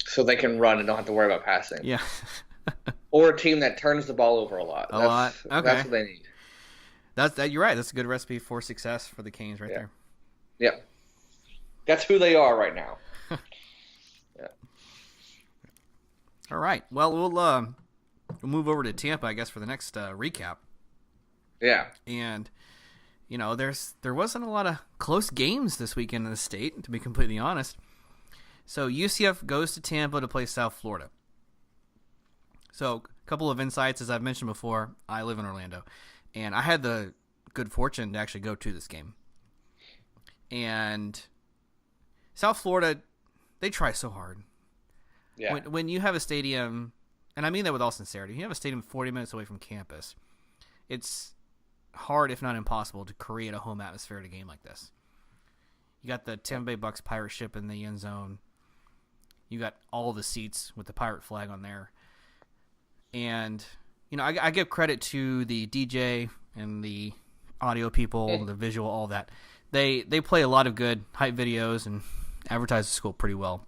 S2: so they can run and don't have to worry about passing.
S1: Yeah.
S2: Or a team that turns the ball over a lot.
S1: Okay.
S2: That's what they need.
S1: You're right. That's a good recipe for success for the Canes right there.
S2: Yeah. That's who they are right now. Yeah.
S1: All right. Well, we'll move over to Tampa, I guess, for the next recap.
S2: Yeah.
S1: And there wasn't a lot of close games this weekend in the state, to be completely honest. So UCF goes to Tampa to play South Florida. So a couple of insights, as I've mentioned before, I live in Orlando, and I had the good fortune to actually go to this game. And South Florida, they try so hard.
S2: Yeah.
S1: When you have a stadium, and I mean that with all sincerity, you have a stadium 40 minutes away from campus, it's hard, if not impossible, to create a home atmosphere at a game like this. You got the Tampa Bay Bucks pirate ship in the end zone. You got all the seats with the pirate flag on there. And, I give credit to the DJ and the audio people, the visual, all that. They play a lot of good hype videos and advertise the school pretty well.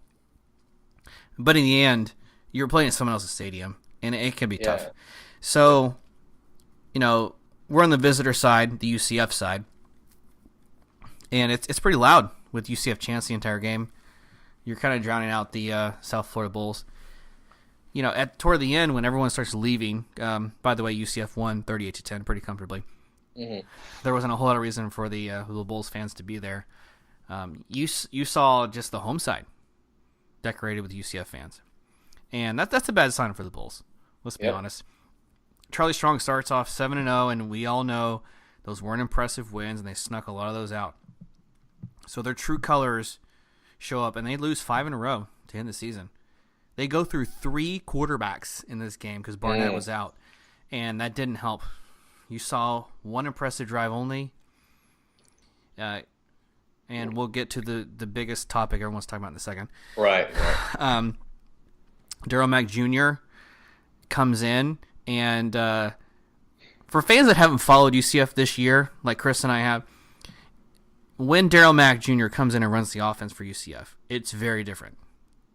S1: But in the end, you're playing at someone else's stadium, and it can be tough. So, we're on the visitor side, the UCF side, and it's pretty loud with UCF chants the entire game. You're kind of drowning out the South Florida Bulls. Toward the end, when everyone starts leaving, by the way, UCF won 38-10 pretty comfortably.
S2: Mm-hmm.
S1: There wasn't a whole lot of reason for the Bulls fans to be there. You saw just the home side decorated with UCF fans, and that's a bad sign for the Bulls. Let's be honest. Charlie Strong starts off 7-0, and we all know those weren't impressive wins, and they snuck a lot of those out. So their true colors show up, and they lose 5 in a row to end the season. They go through 3 quarterbacks in this game because Barnett was out, and that didn't help. You saw one impressive drive only, and we'll get to the biggest topic everyone's talking about in a second.
S2: Right.
S1: Darryl Mack Jr. comes in, and for fans that haven't followed UCF this year, like Chris and I have, when Darryl Mack Jr. comes in and runs the offense for UCF, it's very different.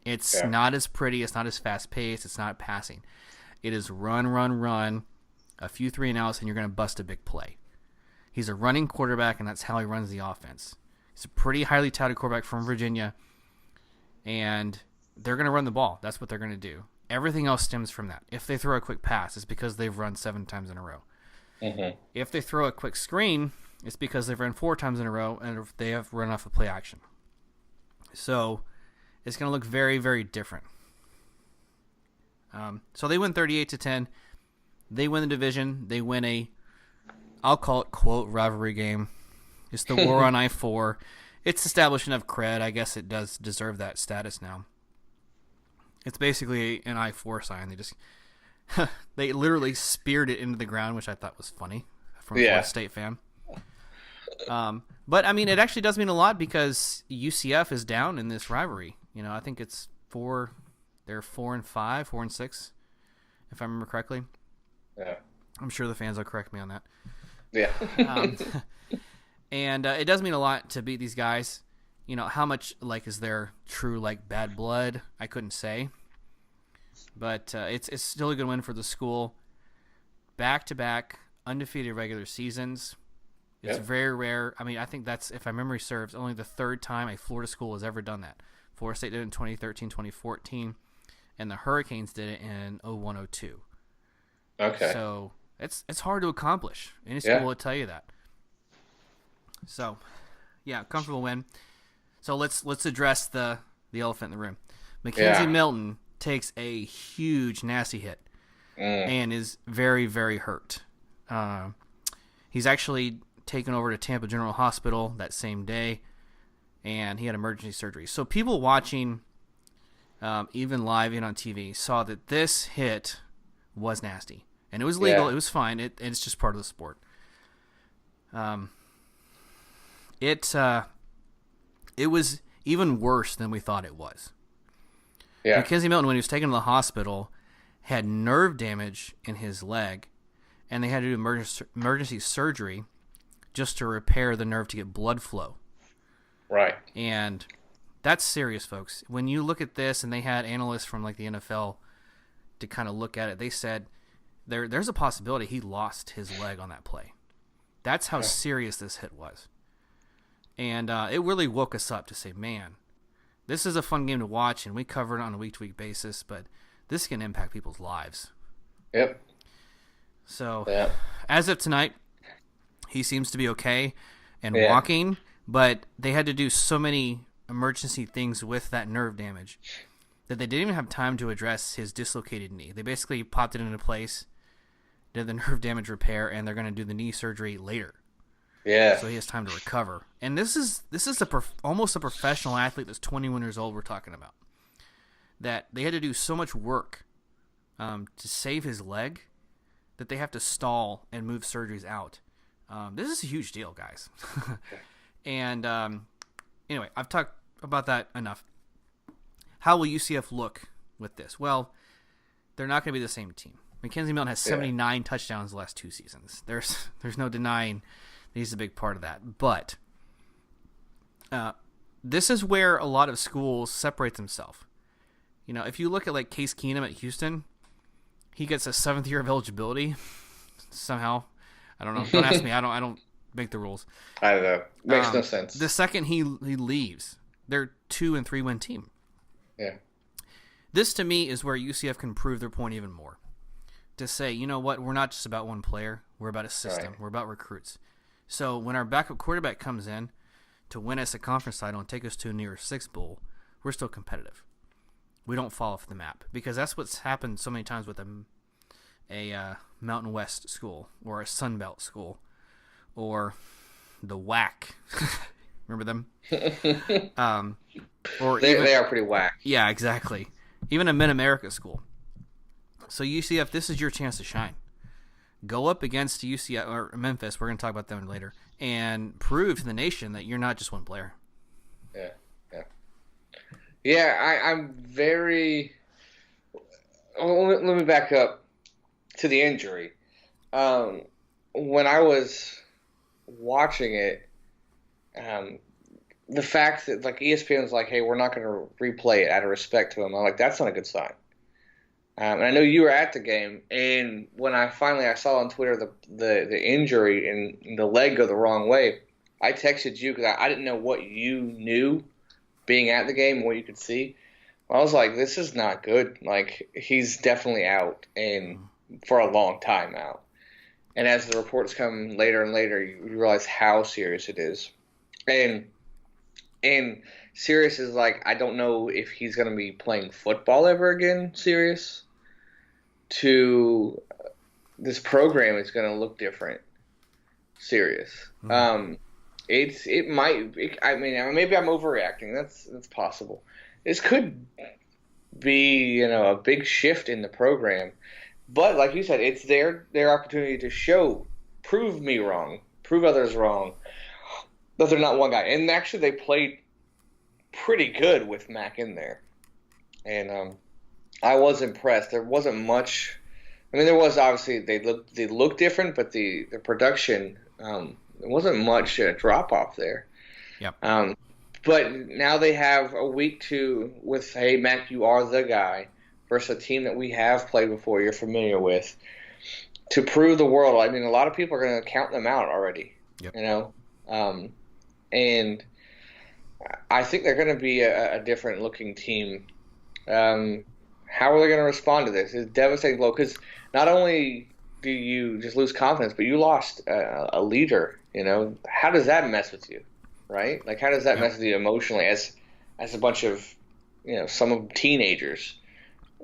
S1: It's not as pretty. It's not as fast-paced. It's not passing. It is run, a few 3-and-outs, and you're going to bust a big play. He's a running quarterback, and that's how he runs the offense. He's a pretty highly touted quarterback from Virginia, and they're going to run the ball. That's what they're going to do. Everything else stems from that. If they throw a quick pass, it's because they've run 7 times in a row.
S2: Mm-hmm.
S1: If they throw a quick screen, it's because they've run 4 times in a row, and they have run off a play action. So it's going to look very, very different. So they win 38-10. They win the division. They win I'll call it, quote, rivalry game. It's the war on I-4. It's established enough cred. I guess it does deserve that status now. It's basically an I-4 sign. They literally speared it into the ground, which I thought was funny from a Florida State fan. But, I mean, it actually does mean a lot because UCF is down in this rivalry. I think it's 4. They're 4-5, 4-6, if I remember correctly.
S2: Yeah.
S1: I'm sure the fans will correct me on that.
S2: Yeah.
S1: And it does mean a lot to beat these guys. How much is there true bad blood? I couldn't say, but it's still a good win for the school. Back-to-back undefeated regular seasons. It's very rare. I mean, I think that's, if my memory serves, only the 3rd time a Florida school has ever done that. Florida State did it in 2013, 2014, and the Hurricanes did it in 01-02.
S2: Okay.
S1: So it's hard to accomplish. Any school will tell you that. So, comfortable win. So let's address the the elephant in the room. Mackenzie Milton takes a huge, nasty hit and is very, very hurt. He's actually taken over to Tampa General Hospital that same day, and he had emergency surgery. So people watching, even live and on TV, saw that this hit was nasty. And it was legal. It was fine. It's just part of the sport. It was even worse than we thought it was. Yeah. Mackenzie Milton, when he was taken to the hospital, had nerve damage in his leg, and they had to do emergency surgery just to repair the nerve to get blood flow. Right. And that's serious, folks. When you look at this, and they had analysts from like the NFL to kind of look at it, they said there's a possibility he lost his leg on that play. That's how serious this hit was. And it really woke us up to say, man, this is a fun game to watch, and we cover it on a week-to-week basis, but this can impact people's lives. Yep. So, as of tonight, he seems to be okay and walking, but they had to do so many emergency things with that nerve damage that they didn't even have time to address his dislocated knee. They basically popped it into place, did the nerve damage repair, and they're going to do the knee surgery later. Yeah. So he has time to recover. And this is almost a professional athlete that's 21 years old we're talking about. That they had to do so much work to save his leg that they have to stall and move surgeries out. This is a huge deal, guys. And anyway, I've talked about that enough. How will UCF look with this? Well, they're not going to be the same team. Mackenzie Milton has 79 touchdowns the last 2 seasons. There's no denying he's a big part of that. But this is where a lot of schools separate themselves. You know, if you look at like Case Keenum at Houston, he gets a 7th year of eligibility somehow. I don't know. Don't ask me. I don't make the rules.
S2: I don't know. Makes no sense.
S1: The second he leaves, they're 2 and 3 win team. Yeah. This to me is where UCF can prove their point even more. To say, you know what, we're not just about one player. We're about a system. Right. We're about recruits. So when our backup quarterback comes in to win us a conference title and take us to a New Year's Six Bowl, we're still competitive. We don't fall off the map because that's what's happened so many times with a Mountain West school or a Sun Belt school or the WAC. Remember them? Or
S2: they are pretty whack.
S1: Yeah, exactly. Even a Mid-America school. So UCF, this is your chance to shine. Go up against UCF or Memphis. We're going to talk about them later, and prove to the nation that you're not just one player.
S2: I'm very. Let me back up to the injury. When I was watching it, the fact that like ESPN was like, "Hey, we're not going to replay it out of respect to him," I'm like, "That's not a good sign." And I know you were at the game, and when I saw on Twitter the injury and the leg go the wrong way, I texted you because I didn't know what you knew being at the game and what you could see. I was like, this is not good. Like, he's definitely out, and for a long time out. And as the reports come later and later, you realize how serious it is. And serious is like, I don't know if he's going to be playing football ever again, serious. To this program is going to look different, serious. Mm-hmm. Maybe I'm overreacting. That's possible. This could be, a big shift in the program. But like you said, it's their opportunity to prove me wrong, prove others wrong, that they're not one guy. And actually, they played pretty good with Mac in there. And I was impressed. There wasn't much. I mean, there was obviously they looked different, but the production there wasn't much drop off there. Yep. But now they have a week with, hey, Mac, you are the guy, versus a team that we have played before, you're familiar with, to prove the world. I mean, a lot of people are going to count them out already. Yep. And I think they're going to be a different looking team. How are they going to respond to this? It's a devastating blow because not only do you just lose confidence, but you lost a leader. How does that mess with you, right? Like, how does that mess with you emotionally as a bunch of some of them teenagers,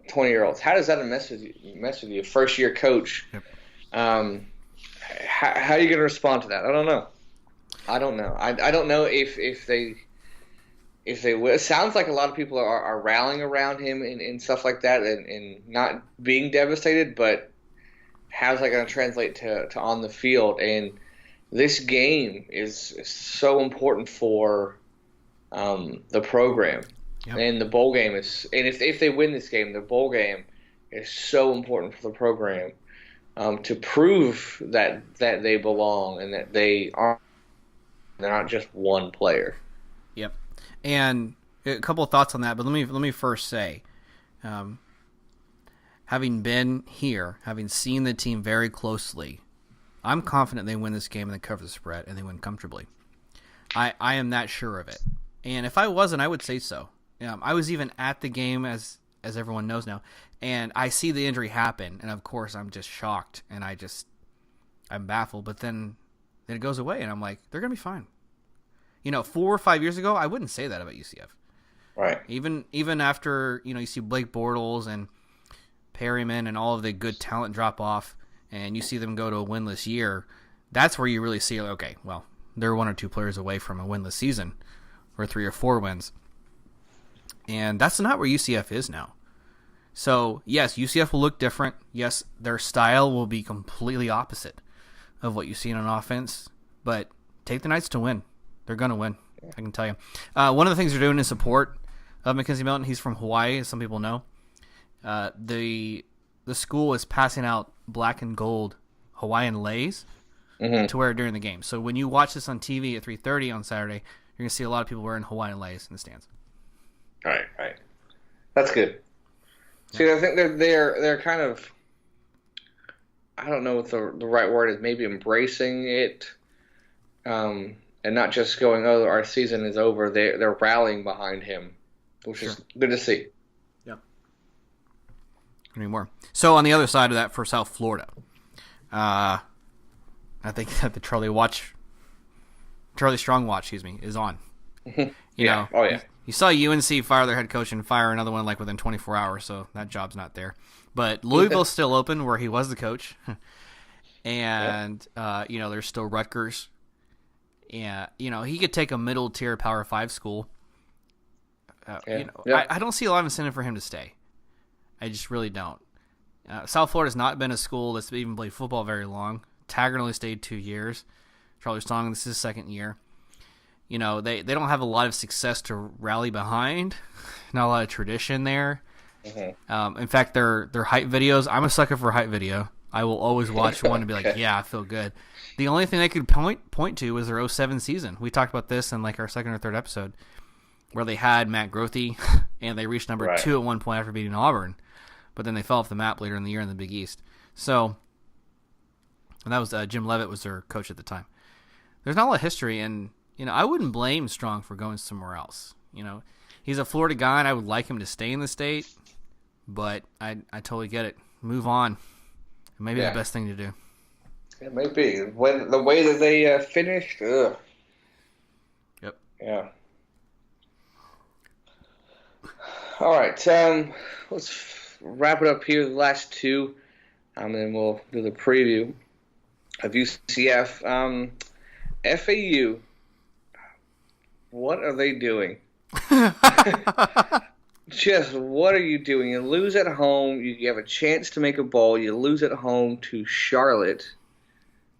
S2: 20-year-olds. How does that mess with you? First year coach.
S1: Yep.
S2: How are you going to respond to that? I don't know. I don't know if they will. It sounds like a lot of people are rallying around him and stuff like that and not being devastated, but how's that going to translate to on the field? And this game is so important for the program.
S1: Yep.
S2: And the bowl game is, and if they win this game, the bowl game is so important for the program to prove that they belong and that they're not just one player.
S1: Yep. And a couple of thoughts on that, but let me first say, having been here, having seen the team very closely, I'm confident they win this game and they cover the spread and they win comfortably. I am that sure of it. And if I wasn't, I would say so. I was even at the game, as everyone knows now, and I see the injury happen, and of course I'm just shocked and I'm baffled. But then it goes away, and I'm like, they're gonna be fine. 4 or 5 years ago, I wouldn't say that about UCF.
S2: Right.
S1: Even after you see Blake Bortles and Perryman and all of the good talent drop off, and you see them go to a winless year, that's where you really see, okay, well, they're 1 or 2 players away from a winless season, or 3 or 4 wins. And that's not where UCF is now. So, yes, UCF will look different. Yes, their style will be completely opposite of what you see on offense. But take the Knights to win. They're going to win, I can tell you. One of the things they're doing in support of Mackenzie Milton, he's from Hawaii, as some people know. The school is passing out black and gold Hawaiian leis to wear during the game. So when you watch this on TV at 3:30 on Saturday, you're going to see a lot of people wearing Hawaiian leis in the stands.
S2: Right. That's good. Yeah. See, I think they're kind of, I don't know what the right word is, maybe embracing it, and not just going, oh, our season is over. They're rallying behind him, which is good to see.
S1: Yeah. Anymore. So on the other side of that, for South Florida, I think that the Charlie Strong watch, is on.
S2: Yeah. Oh yeah.
S1: You saw UNC fire their head coach and fire another one like within 24 hours, so that job's not there. But Louisville's still open, where he was the coach, and there's still Rutgers. Yeah, he could take a middle tier Power 5 school. I don't see a lot of incentive for him to stay. I just really don't. South Florida's not been a school that's even played football very long. Taggart only stayed 2 years. Charlie Strong, this is his second year. They don't have a lot of success to rally behind. Not a lot of tradition there. Mm-hmm. In fact, their hype videos, I'm a sucker for hype video. I will always watch one and be like, yeah, I feel good. The only thing they could point to was their 2007 season. We talked about this in like our second or third episode, where they had Matt Grothe, and they reached number 2 at one point after beating Auburn. But then they fell off the map later in the year in the Big East. So, and that was Jim Leavitt was their coach at the time. There's not a lot of history, and I wouldn't blame Strong for going somewhere else. He's a Florida guy, and I would like him to stay in the state, but I totally get it. Move on. It may be the best thing to do.
S2: It may be. When the way that they finished, ugh.
S1: Yep.
S2: Yeah. All right. Let's wrap it up here. The last two, and then we'll do the preview of UCF. FAU. What are they doing? Just what are you doing? You lose at home. You have a chance to make a bowl. You lose at home to Charlotte,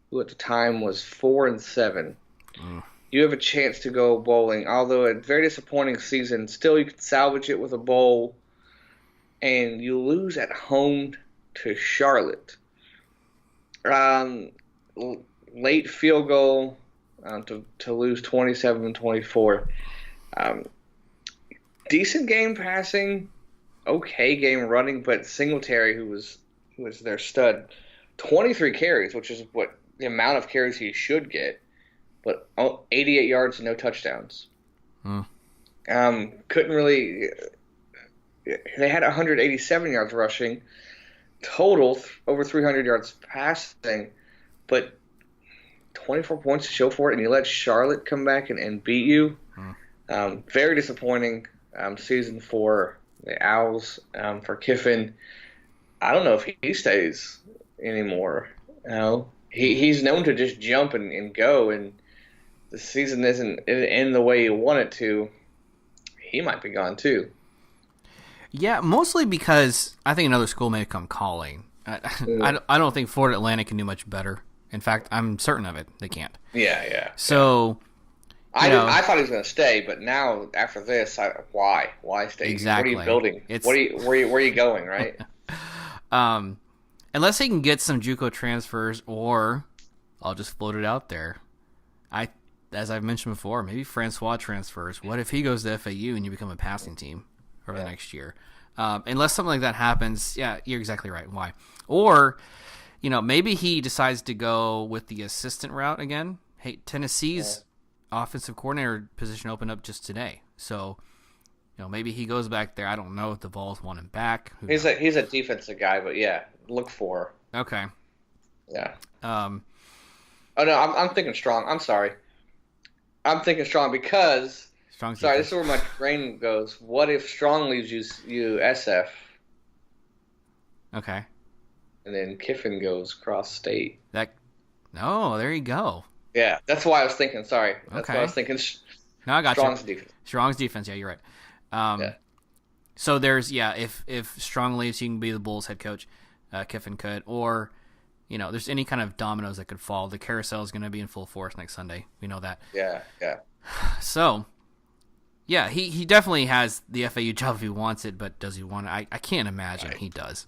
S2: who at the time was 4-7. You have a chance to go bowling. Although a very disappointing season, still you can salvage it with a bowl. And you lose at home to Charlotte. Late field goal to lose 27-24. Decent game passing, okay game running, but Singletary, who was their stud, 23 carries, which is what the amount of carries he should get, but 88 yards and no touchdowns. Couldn't really. They had 187 yards rushing, total over 300 yards passing, but 24 points to show for it, and you let Charlotte come back and beat you. Very disappointing. season for the Owls. For Kiffin, I don't know if he stays anymore. He's known to just jump and go, and the season isn't in the way you want it to. He might be gone too.
S1: Yeah, mostly because I think another school may come calling. I don't think Florida Atlantic can do much better. In fact, I'm certain of it. They can't.
S2: Yeah.
S1: So,
S2: I thought he was going to stay, but now after this, why stay?
S1: Exactly.
S2: What are you building? Where are you going? Right.
S1: Unless he can get some JUCO transfers, or I'll just float it out there. As I've mentioned before, maybe Francois transfers. What if he goes to FAU and you become a passing team over the next year? Unless something like that happens, yeah, you're exactly right. Why? Or, maybe he decides to go with the assistant route again. Hey, Tennessee's offensive coordinator position opened up just today. So, maybe he goes back there. I don't know if the Vols want him back.
S2: He's a defensive guy, but yeah, look for.
S1: Okay.
S2: Yeah. Oh no, I'm thinking strong. I'm sorry. I'm thinking strong because. Sorry, this is where my brain goes. What if Strong leaves USF?
S1: Okay.
S2: And then Kiffin goes cross state.
S1: No, there you go.
S2: Yeah, that's why I was thinking. Sorry, that's why I was thinking.
S1: No, I got
S2: Strong's
S1: you.
S2: defense.
S1: Strong's defense. Yeah, you're right.
S2: Yeah.
S1: So there's if Strong leaves, he can be the Bulls head coach. Kiffin could, or there's any kind of dominoes that could fall. The carousel is going to be in full force next Sunday. We know that.
S2: Yeah.
S1: So. Yeah, he definitely has the FAU job if he wants it, but does he want it? I can't imagine he does.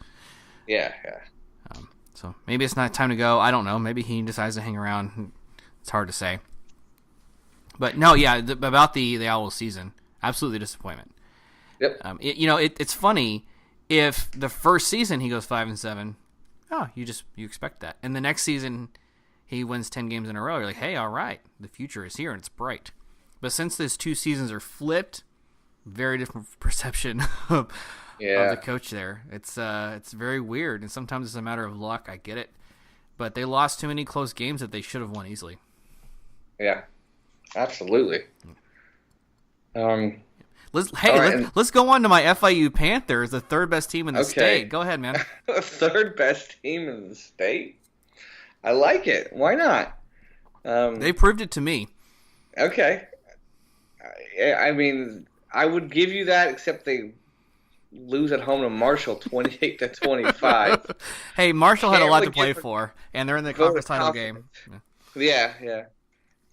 S2: Yeah.
S1: So maybe it's not time to go. I don't know. Maybe he decides to hang around. It's hard to say. But no, about the Owls season, absolutely disappointment.
S2: Yep.
S1: It's funny if the first season he goes 5-7. Oh, you expect that, and the next season he wins 10 games in a row. You're like, hey, all right, the future is here and it's bright. But since these two seasons are flipped, very different perception of the coach there. It's very weird, and sometimes it's a matter of luck. I get it, but they lost too many close games that they should have won easily.
S2: Yeah, absolutely.
S1: Let's go on to my FIU Panthers, the third best team in the state. Go ahead, man.
S2: Third best team in the state. I like it. Why not?
S1: They proved it to me.
S2: Okay. I mean, I would give you that, except they lose at home to Marshall 28-25.
S1: Hey, Marshall had a lot to play for, and they're in the conference title game.
S2: Yeah.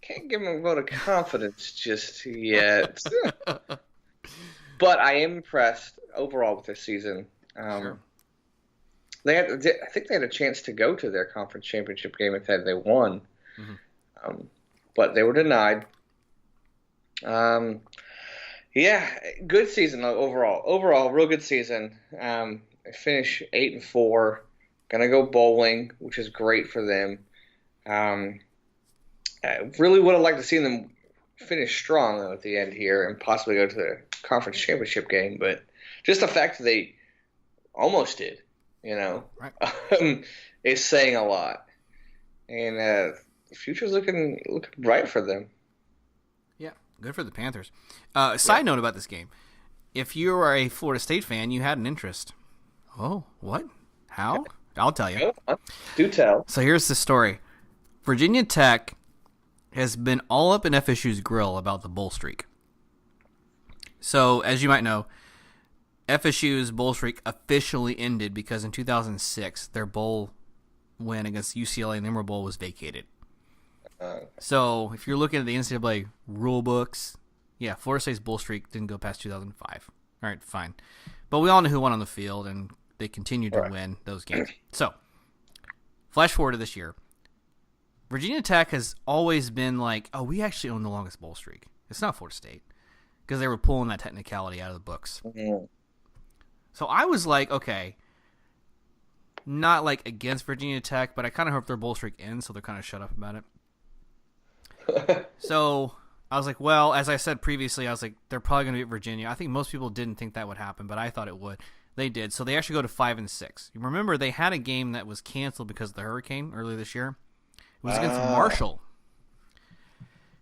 S2: Can't give them a vote of confidence just yet. But I am impressed overall with this season.
S1: Sure.
S2: I think they had a chance to go to their conference championship game if they won. Mm-hmm. But they were denied. Good season overall. Overall, real good season. I finished 8-4. Gonna go bowling, which is great for them. I really would have liked to see them finish strong though at the end here and possibly go to the conference championship game. But just the fact that they almost did,
S1: right.
S2: is saying a lot. And the future's looking bright for them.
S1: Good for the Panthers. Side note about this game. If you are a Florida State fan, you had an interest. Oh, what? How? I'll tell you.
S2: Do tell.
S1: So here's the story. Virginia Tech has been all up in FSU's grill about the bowl streak. So, as you might know, FSU's bowl streak officially ended because in 2006, their bowl win against UCLA and the Emerald Bowl was vacated. So, if you're looking at the NCAA rule books, Florida State's bowl streak didn't go past 2005. All right, fine. But we all know who won on the field, and they continued to win those games. So, flash forward to this year. Virginia Tech has always been like, oh, we actually own the longest bowl streak. It's not Florida State. Because they were pulling that technicality out of the books. Mm-hmm. So I was like, okay, not like against Virginia Tech, but I kind of hope their bowl streak ends, so they're kind of shut up about it. So I was like, well, as I said previously, I was like, they're probably going to beat Virginia. I think most people didn't think that would happen, but I thought it would. They did. So they actually go to 5-6. You remember they had a game that was canceled because of the hurricane earlier this year. It was against Marshall.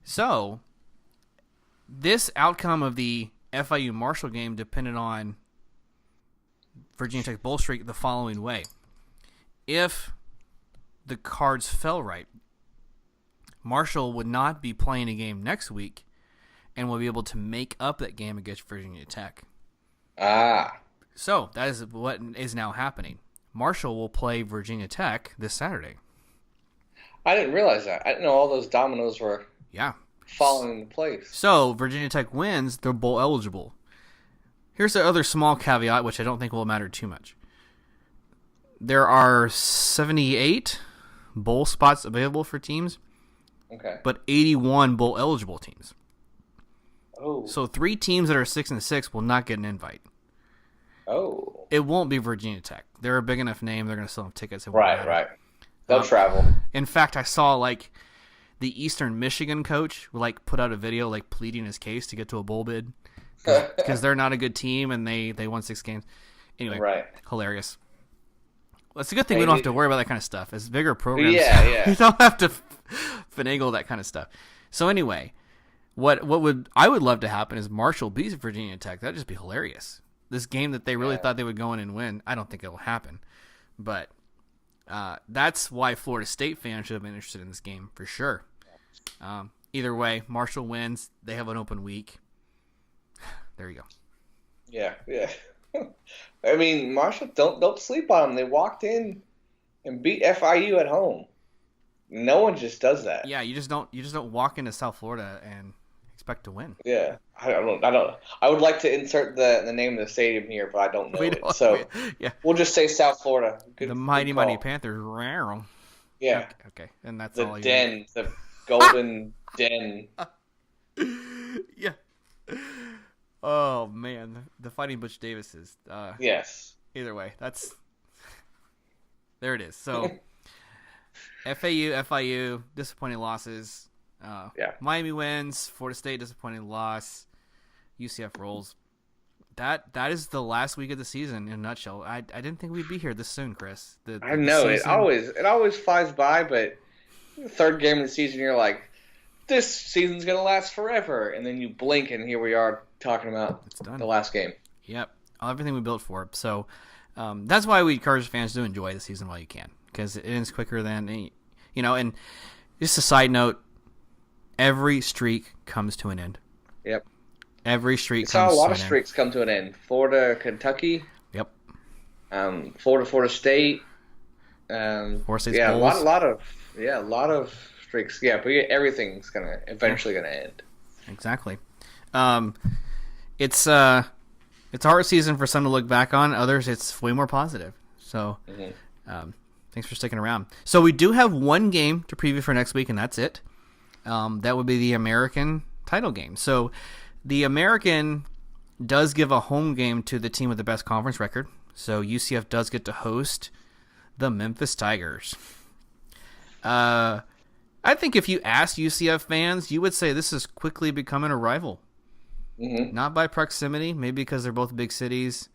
S1: So this outcome of the FIU Marshall game depended on Virginia Tech bowl streak the following way. If the cards fell right, Marshall would not be playing a game next week and will be able to make up that game against Virginia Tech. So that is what is now happening. Marshall will play Virginia Tech this Saturday.
S2: I didn't realize that. I didn't know all those dominoes were falling into place.
S1: So Virginia Tech wins, they're bowl eligible. Here's the other small caveat, which I don't think will matter too much. There are 78 bowl spots available for teams, but 81 bowl eligible teams.
S2: Oh.
S1: So 3 teams that are 6-6 will not get an invite.
S2: Oh.
S1: It won't be Virginia Tech. They're a big enough name. They're going to sell them tickets.
S2: Right. They'll travel.
S1: In fact, I saw the Eastern Michigan coach put out a video pleading his case to get to a bowl bid because they're not a good team and they won 6 games. Anyway, hilarious. Well, it's a good thing we don't have to worry about that kind of stuff. As bigger programs, you don't have to finagle that kind of stuff. So anyway, what I would love to happen is Marshall beats Virginia Tech. That'd just be hilarious. This game that they really thought they would go in and win, I don't think it'll happen. But that's why Florida State fans should have been interested in this game for sure. Either way, Marshall wins. They have an open week. There you go.
S2: Yeah. I mean, Marshall, don't sleep on them. They walked in and beat FIU at home. No one just does that.
S1: Yeah, you just don't walk into South Florida and expect to win.
S2: Yeah, I don't. I would like to insert the name of the stadium here, but I don't know it. So we'll just say South Florida.
S1: The mighty Panthers.
S2: Yeah.
S1: Okay, and that's
S2: the
S1: all.
S2: Den, the Golden Den.
S1: Yeah. Oh man, the Fighting Butch Davises.
S2: Yes.
S1: Either way, there it is. So, FIU, disappointing losses. Miami wins. Florida State, disappointing loss. UCF rolls. That is the last week of the season in a nutshell. I didn't think we'd be here this soon, Chris.
S2: I know it always flies by, but the third game of the season, you're like, this season's gonna last forever, and then you blink, and here we are talking about the last game.
S1: Yep, everything we built for. So that's why we encourage fans to enjoy the season while you can, because it ends quicker than And just a side note, every streak comes to an end.
S2: Yep.
S1: Every streak.
S2: Saw a lot of streaks come to an end. Florida, Kentucky.
S1: Yep.
S2: Florida State.
S1: Florida State's
S2: a
S1: Bulls.
S2: a lot of streaks. Yeah, but everything's eventually gonna end.
S1: Exactly. It's a hard season for some to look back on. Others, it's way more positive. So, thanks for sticking around. So we do have one game to preview for next week, and that's it. That would be the American title game. So the American does give a home game to the team with the best conference record. So UCF does get to host the Memphis Tigers. I think if you ask UCF fans, you would say this is quickly becoming a rival. Mm-hmm. Not by proximity, maybe because they're both big cities.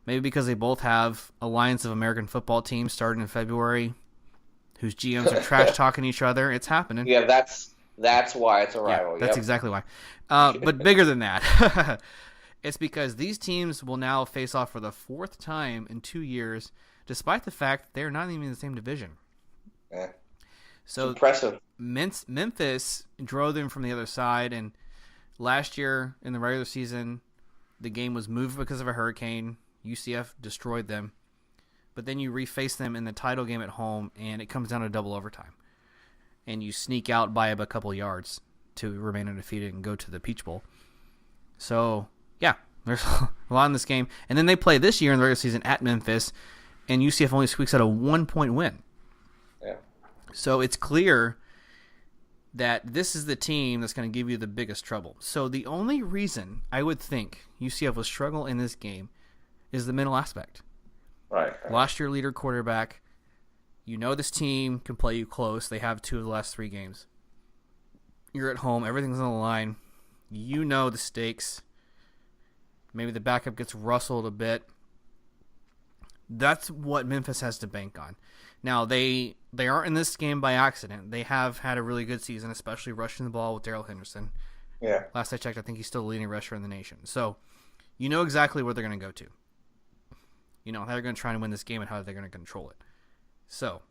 S1: Maybe because they both have Alliance of American Football teams starting in February, whose GMs are trash talking each other. It's happening.
S2: Yeah, that's why it's a rival.
S1: Yeah, that's exactly why. But bigger than that, it's because these teams will now face off for the 4th time in 2 years, despite the fact they're not even in the same division.
S2: Yeah.
S1: So
S2: impressive.
S1: Memphis drove them from the other side, and last year in the regular season, the game was moved because of a hurricane. UCF destroyed them. But then you reface them in the title game at home, and it comes down to double overtime. And you sneak out by a couple yards to remain undefeated and go to the Peach Bowl. So, yeah, there's a lot in this game. And then they play this year in the regular season at Memphis, and UCF only squeaks out a 1-point win.
S2: Yeah.
S1: So it's clear that this is the team that's going to give you the biggest trouble. So the only reason I would think UCF will struggle in this game is the mental aspect.
S2: Right.
S1: Lost your leader quarterback. You know this team can play you close. They have 2 of the last 3 games. You're at home. Everything's on the line. You know the stakes. Maybe the backup gets rustled a bit. That's what Memphis has to bank on. Now, they aren't in this game by accident. They have had a really good season, especially rushing the ball with Darrell Henderson.
S2: Yeah.
S1: Last I checked, I think he's still the leading rusher in the nation. So you know exactly where they're going to go to. You know how they're going to try and win this game and how they're going to control it. So,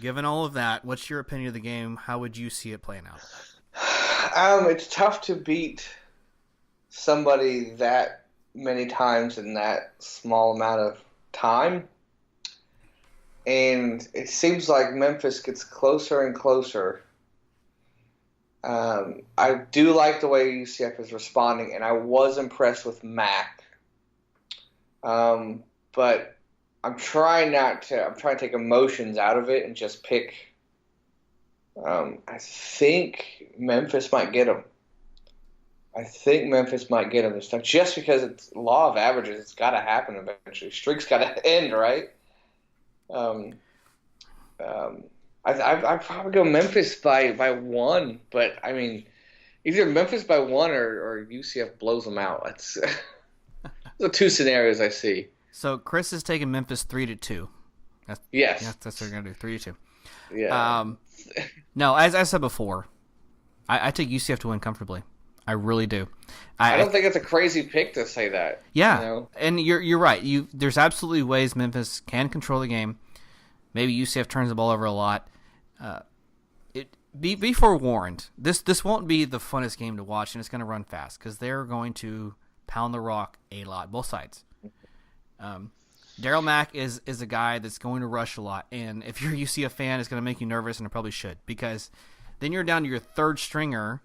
S1: given all of that, what's your opinion of the game? How would you see it playing out?
S2: It's tough to beat somebody that many times in that small amount of time. And it seems like Memphis gets closer and closer. I do like the way UCF is responding, and I was impressed with Mac. But I'm trying to take emotions out of it and just pick. I think Memphis might get him. This time, just because it's law of averages. It's got to happen eventually. Streak's got to end, right? I'd probably go Memphis by one, but I mean, either Memphis by one or UCF blows them out. That's the two scenarios I see.
S1: So Chris is taking Memphis 3-2.
S2: Yes,
S1: that's what they're gonna do, 3-2.
S2: Yeah.
S1: No, as I said before, I take UCF to win comfortably. I really do.
S2: I don't think it's a crazy pick to say that.
S1: Yeah,
S2: you know?
S1: And you're right. There's absolutely ways Memphis can control the game. Maybe UCF turns the ball over a lot. Be forewarned. This won't be the funnest game to watch, and it's going to run fast because they're going to pound the rock a lot, both sides. Daryl Mack is a guy that's going to rush a lot, and if you're a UCF fan, it's going to make you nervous, and it probably should, because then you're down to your third stringer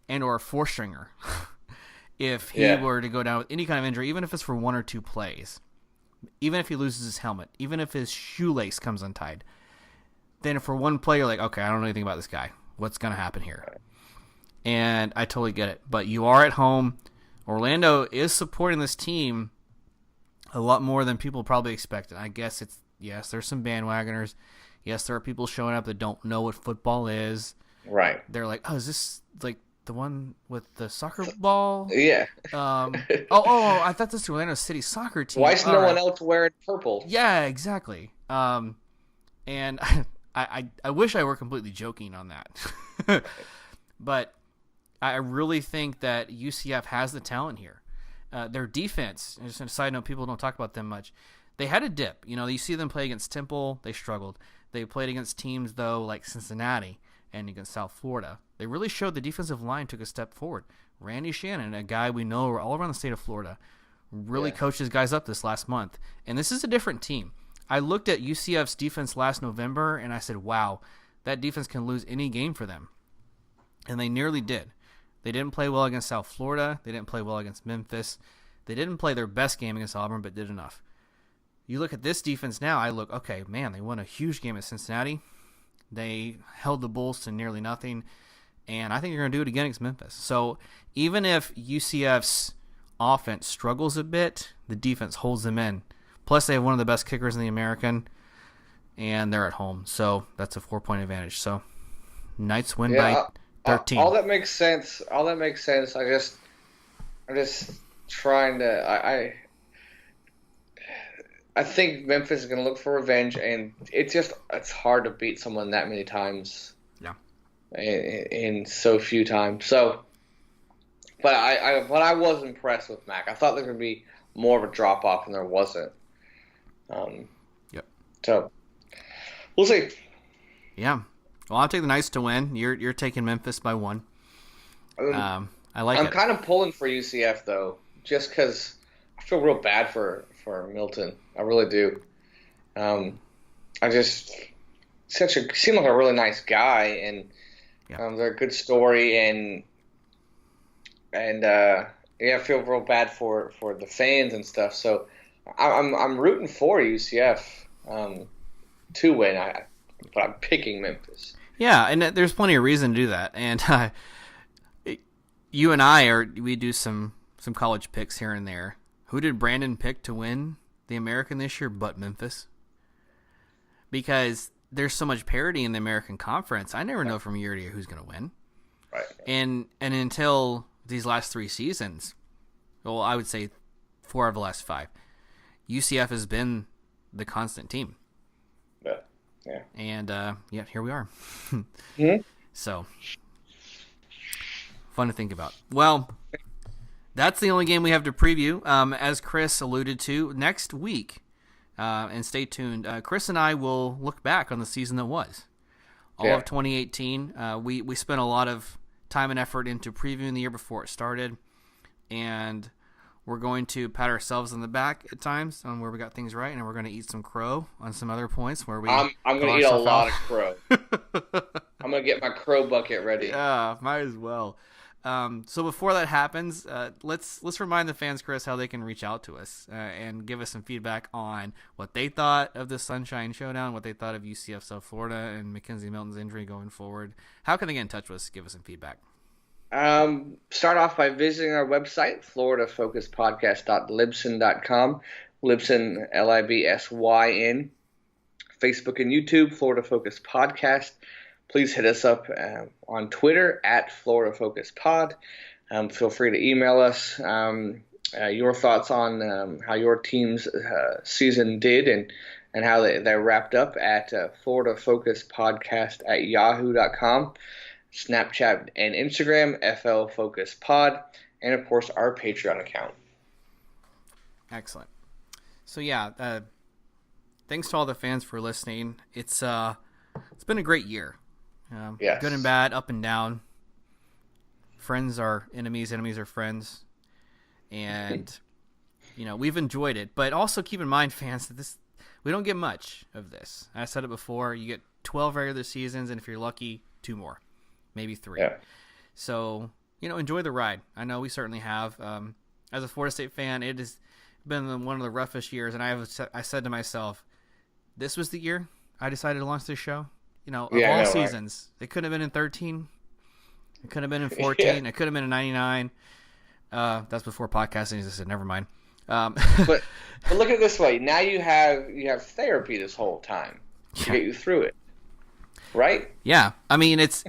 S1: and or fourth stringer if he were to go down with any kind of injury, even if it's for one or two plays. Even if he loses his helmet, even if his shoelace comes untied, then for one play, you're like, okay, I don't know anything about this guy. What's going to happen here? And I totally get it. But you are at home. Orlando is supporting this team a lot more than people probably expected. I guess yes, there's some bandwagoners. Yes, there are people showing up that don't know what football is.
S2: Right.
S1: They're like, oh, is this like the one with the soccer ball?
S2: Yeah.
S1: I thought this was Orlando City soccer team.
S2: Why is no one else wearing purple?
S1: Yeah, exactly. And I wish I were completely joking on that. But I really think that UCF has the talent here. Their defense, just a side note, people don't talk about them much. They had a dip. You know, you see them play against Temple. They struggled. They played against teams, though, like Cincinnati and against South Florida. They really showed the defensive line took a step forward. Randy Shannon, a guy we know all around the state of Florida, really coached his guys up this last month. And this is a different team. I looked at UCF's defense last November, and I said, wow, that defense can lose any game for them. And they nearly did. They didn't play well against South Florida. They didn't play well against Memphis. They didn't play their best game against Auburn, but did enough. You look at this defense now, I look, okay, man, they won a huge game at Cincinnati. They held the Bulls to nearly nothing, and I think they're going to do it again against Memphis. So even if UCF's offense struggles a bit, the defense holds them in. Plus, they have one of the best kickers in the American, and they're at home. So that's a 4-point advantage. So Knights win by 13.
S2: All that makes sense. I'm just trying to. I think Memphis is going to look for revenge, and it's hard to beat someone that many times.
S1: Yeah.
S2: In so few times. So, but I was impressed with Mac. I thought there was going to be more of a drop off, and there wasn't.
S1: Yep.
S2: So we'll see.
S1: Yeah. Well, I'll take the Knights to win. You're taking Memphis by 1. I like it.
S2: I'm kind of pulling for UCF though, just because I feel real bad for Milton. I really do. I just seemed like a really nice guy, and they're a good story, and I feel real bad for the fans and stuff. So I'm rooting for UCF to win. But I'm picking Memphis.
S1: Yeah, and there's plenty of reason to do that. And you and we do some college picks here and there. Who did Brandon pick to win the American this year but Memphis? Because there's so much parity in the American Conference. I never know from year to year who's going to win.
S2: Right.
S1: And until these last 3 seasons, well, I would say 4 of the last 5, UCF has been the constant team.
S2: Yeah.
S1: And, here we are.
S2: Mm-hmm.
S1: So, Fun to think about. Well, that's the only game we have to preview. As Chris alluded to, next week, and stay tuned, Chris and I will look back on the season that was. All of 2018. We spent a lot of time and effort into previewing the year before it started, and we're going to pat ourselves on the back at times on where we got things right, and we're going to eat some crow on some other points where we.
S2: I'm going to eat a lot of crow. I'm going to get my crow bucket ready.
S1: Yeah, might as well. So before that happens, let's remind the fans, Chris, how they can reach out to us and give us some feedback on what they thought of the Sunshine Showdown, what they thought of UCF South Florida and Mackenzie Milton's injury going forward. How can they get in touch with us? Give us some feedback.
S2: Start off by visiting our website, floridafocuspodcast.libsyn.com. Libsyn, Libsyn. Facebook and YouTube, Florida Focus Podcast. Please hit us up on Twitter at Florida Focus Pod. Feel free to email us your thoughts on how your team's season did and how they wrapped up at Florida Focus Podcast at yahoo.com. Snapchat and Instagram, FL Focus Pod, and of course our Patreon account.
S1: Excellent. So yeah, thanks to all the fans for listening. It's been a great year.
S2: Yes.
S1: Good and bad, up and down. Friends are enemies, enemies are friends, and we've enjoyed it. But also keep in mind, fans, that we don't get much of this. I said it before. You get 12 regular seasons, and if you're lucky, 2 more. Maybe 3.
S2: Yeah.
S1: So, enjoy the ride. I know we certainly have. As a Florida State fan, it has been one of the roughest years, and I said to myself, this was the year I decided to launch this show. Of all seasons. Right? It could have been in 13. It could have been in 14. Yeah. It could have been in 99. That's before podcasting. I said, never mind.
S2: But look at it this way. Now you have therapy this whole time to get you through it. Right?
S1: Yeah. I mean, it's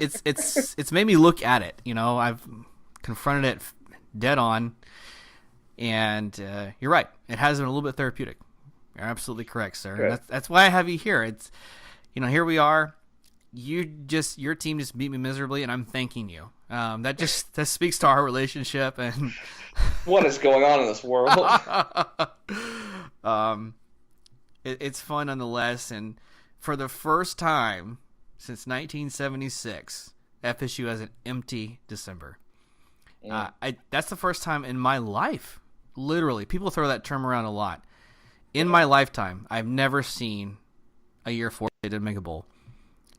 S1: made me look at it. I've confronted it dead on, and you're right. It has been a little bit therapeutic. You're absolutely correct, sir. That's why I have you here. It's, here we are. Your team just beat me miserably, and I'm thanking you. That speaks to our relationship and
S2: what is going on in this world.
S1: It's fun nonetheless, and for the first time since 1976, FSU has an empty December. That's the first time in my life, literally. People throw that term around a lot. In my lifetime, I've never seen a year 4 they didn't make a bowl,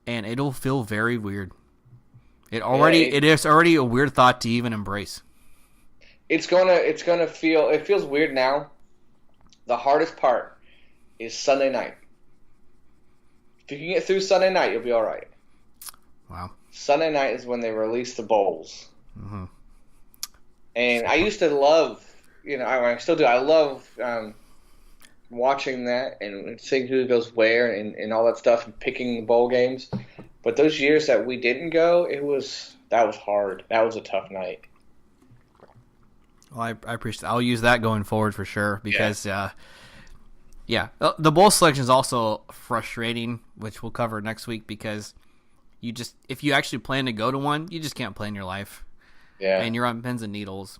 S1: and it'll feel very weird. It is already a weird thought to even embrace.
S2: It's gonna feel. It feels weird now. The hardest part is Sunday night. If you can get through Sunday night, you'll be all right.
S1: Wow.
S2: Sunday night is when they release the bowls.
S1: Mm-hmm.
S2: And I used to love, I still do. I love watching that and seeing who goes where and all that stuff and picking the bowl games. But those years that we didn't go, that was hard. That was a tough night.
S1: Well, I appreciate it. I'll use that going forward for sure because, the bowl selection is also frustrating, which we'll cover next week because if you actually plan to go to one, you just can't plan your life.
S2: Yeah.
S1: And you're on pins and needles.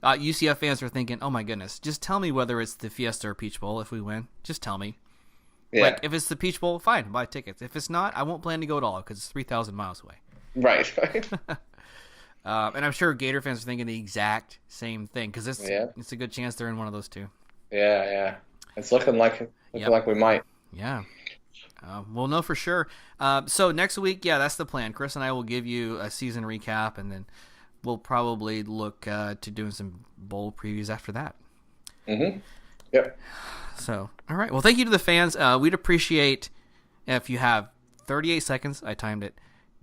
S1: UCF fans are thinking, oh my goodness, just tell me whether it's the Fiesta or Peach Bowl if we win. Just tell me. Yeah. Like, if it's the Peach Bowl, fine, buy tickets. If it's not, I won't plan to go at all because it's 3,000 miles away.
S2: Right.
S1: And I'm sure Gator fans are thinking the exact same thing because it's a good chance they're in one of those two.
S2: Yeah. It's looking like we might.
S1: Yeah. We'll know for sure. So next week, that's the plan. Chris and I will give you a season recap, and then we'll probably look to doing some bowl previews after that.
S2: Mm-hmm. Yep.
S1: So, all right. Well, thank you to the fans. We'd appreciate if you have 38 seconds. I timed it.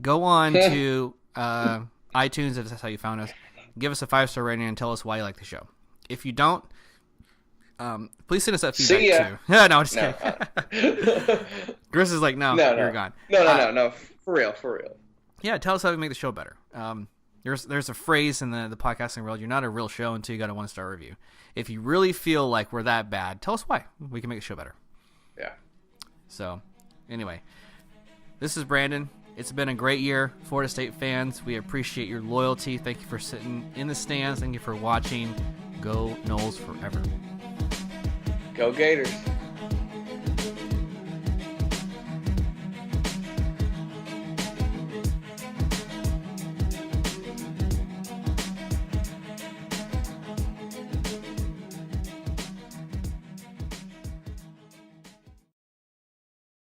S1: Go on to iTunes, if that's how you found us. Give us a 5-star rating and tell us why you like the show. If you don't, please send us that feedback
S2: See ya.
S1: too. No, just kidding. Chris is like, no, you're gone.
S2: No. For real.
S1: Yeah, tell us how we make the show better. There's a phrase in the podcasting world: you're not a real show until you got a 1-star review. If you really feel like we're that bad, tell us why. We can make the show better.
S2: Yeah.
S1: So, anyway, this is Brandon. It's been a great year, Florida State fans. We appreciate your loyalty. Thank you for sitting in the stands. Thank you for watching. Go Noles forever.
S2: Go Gators.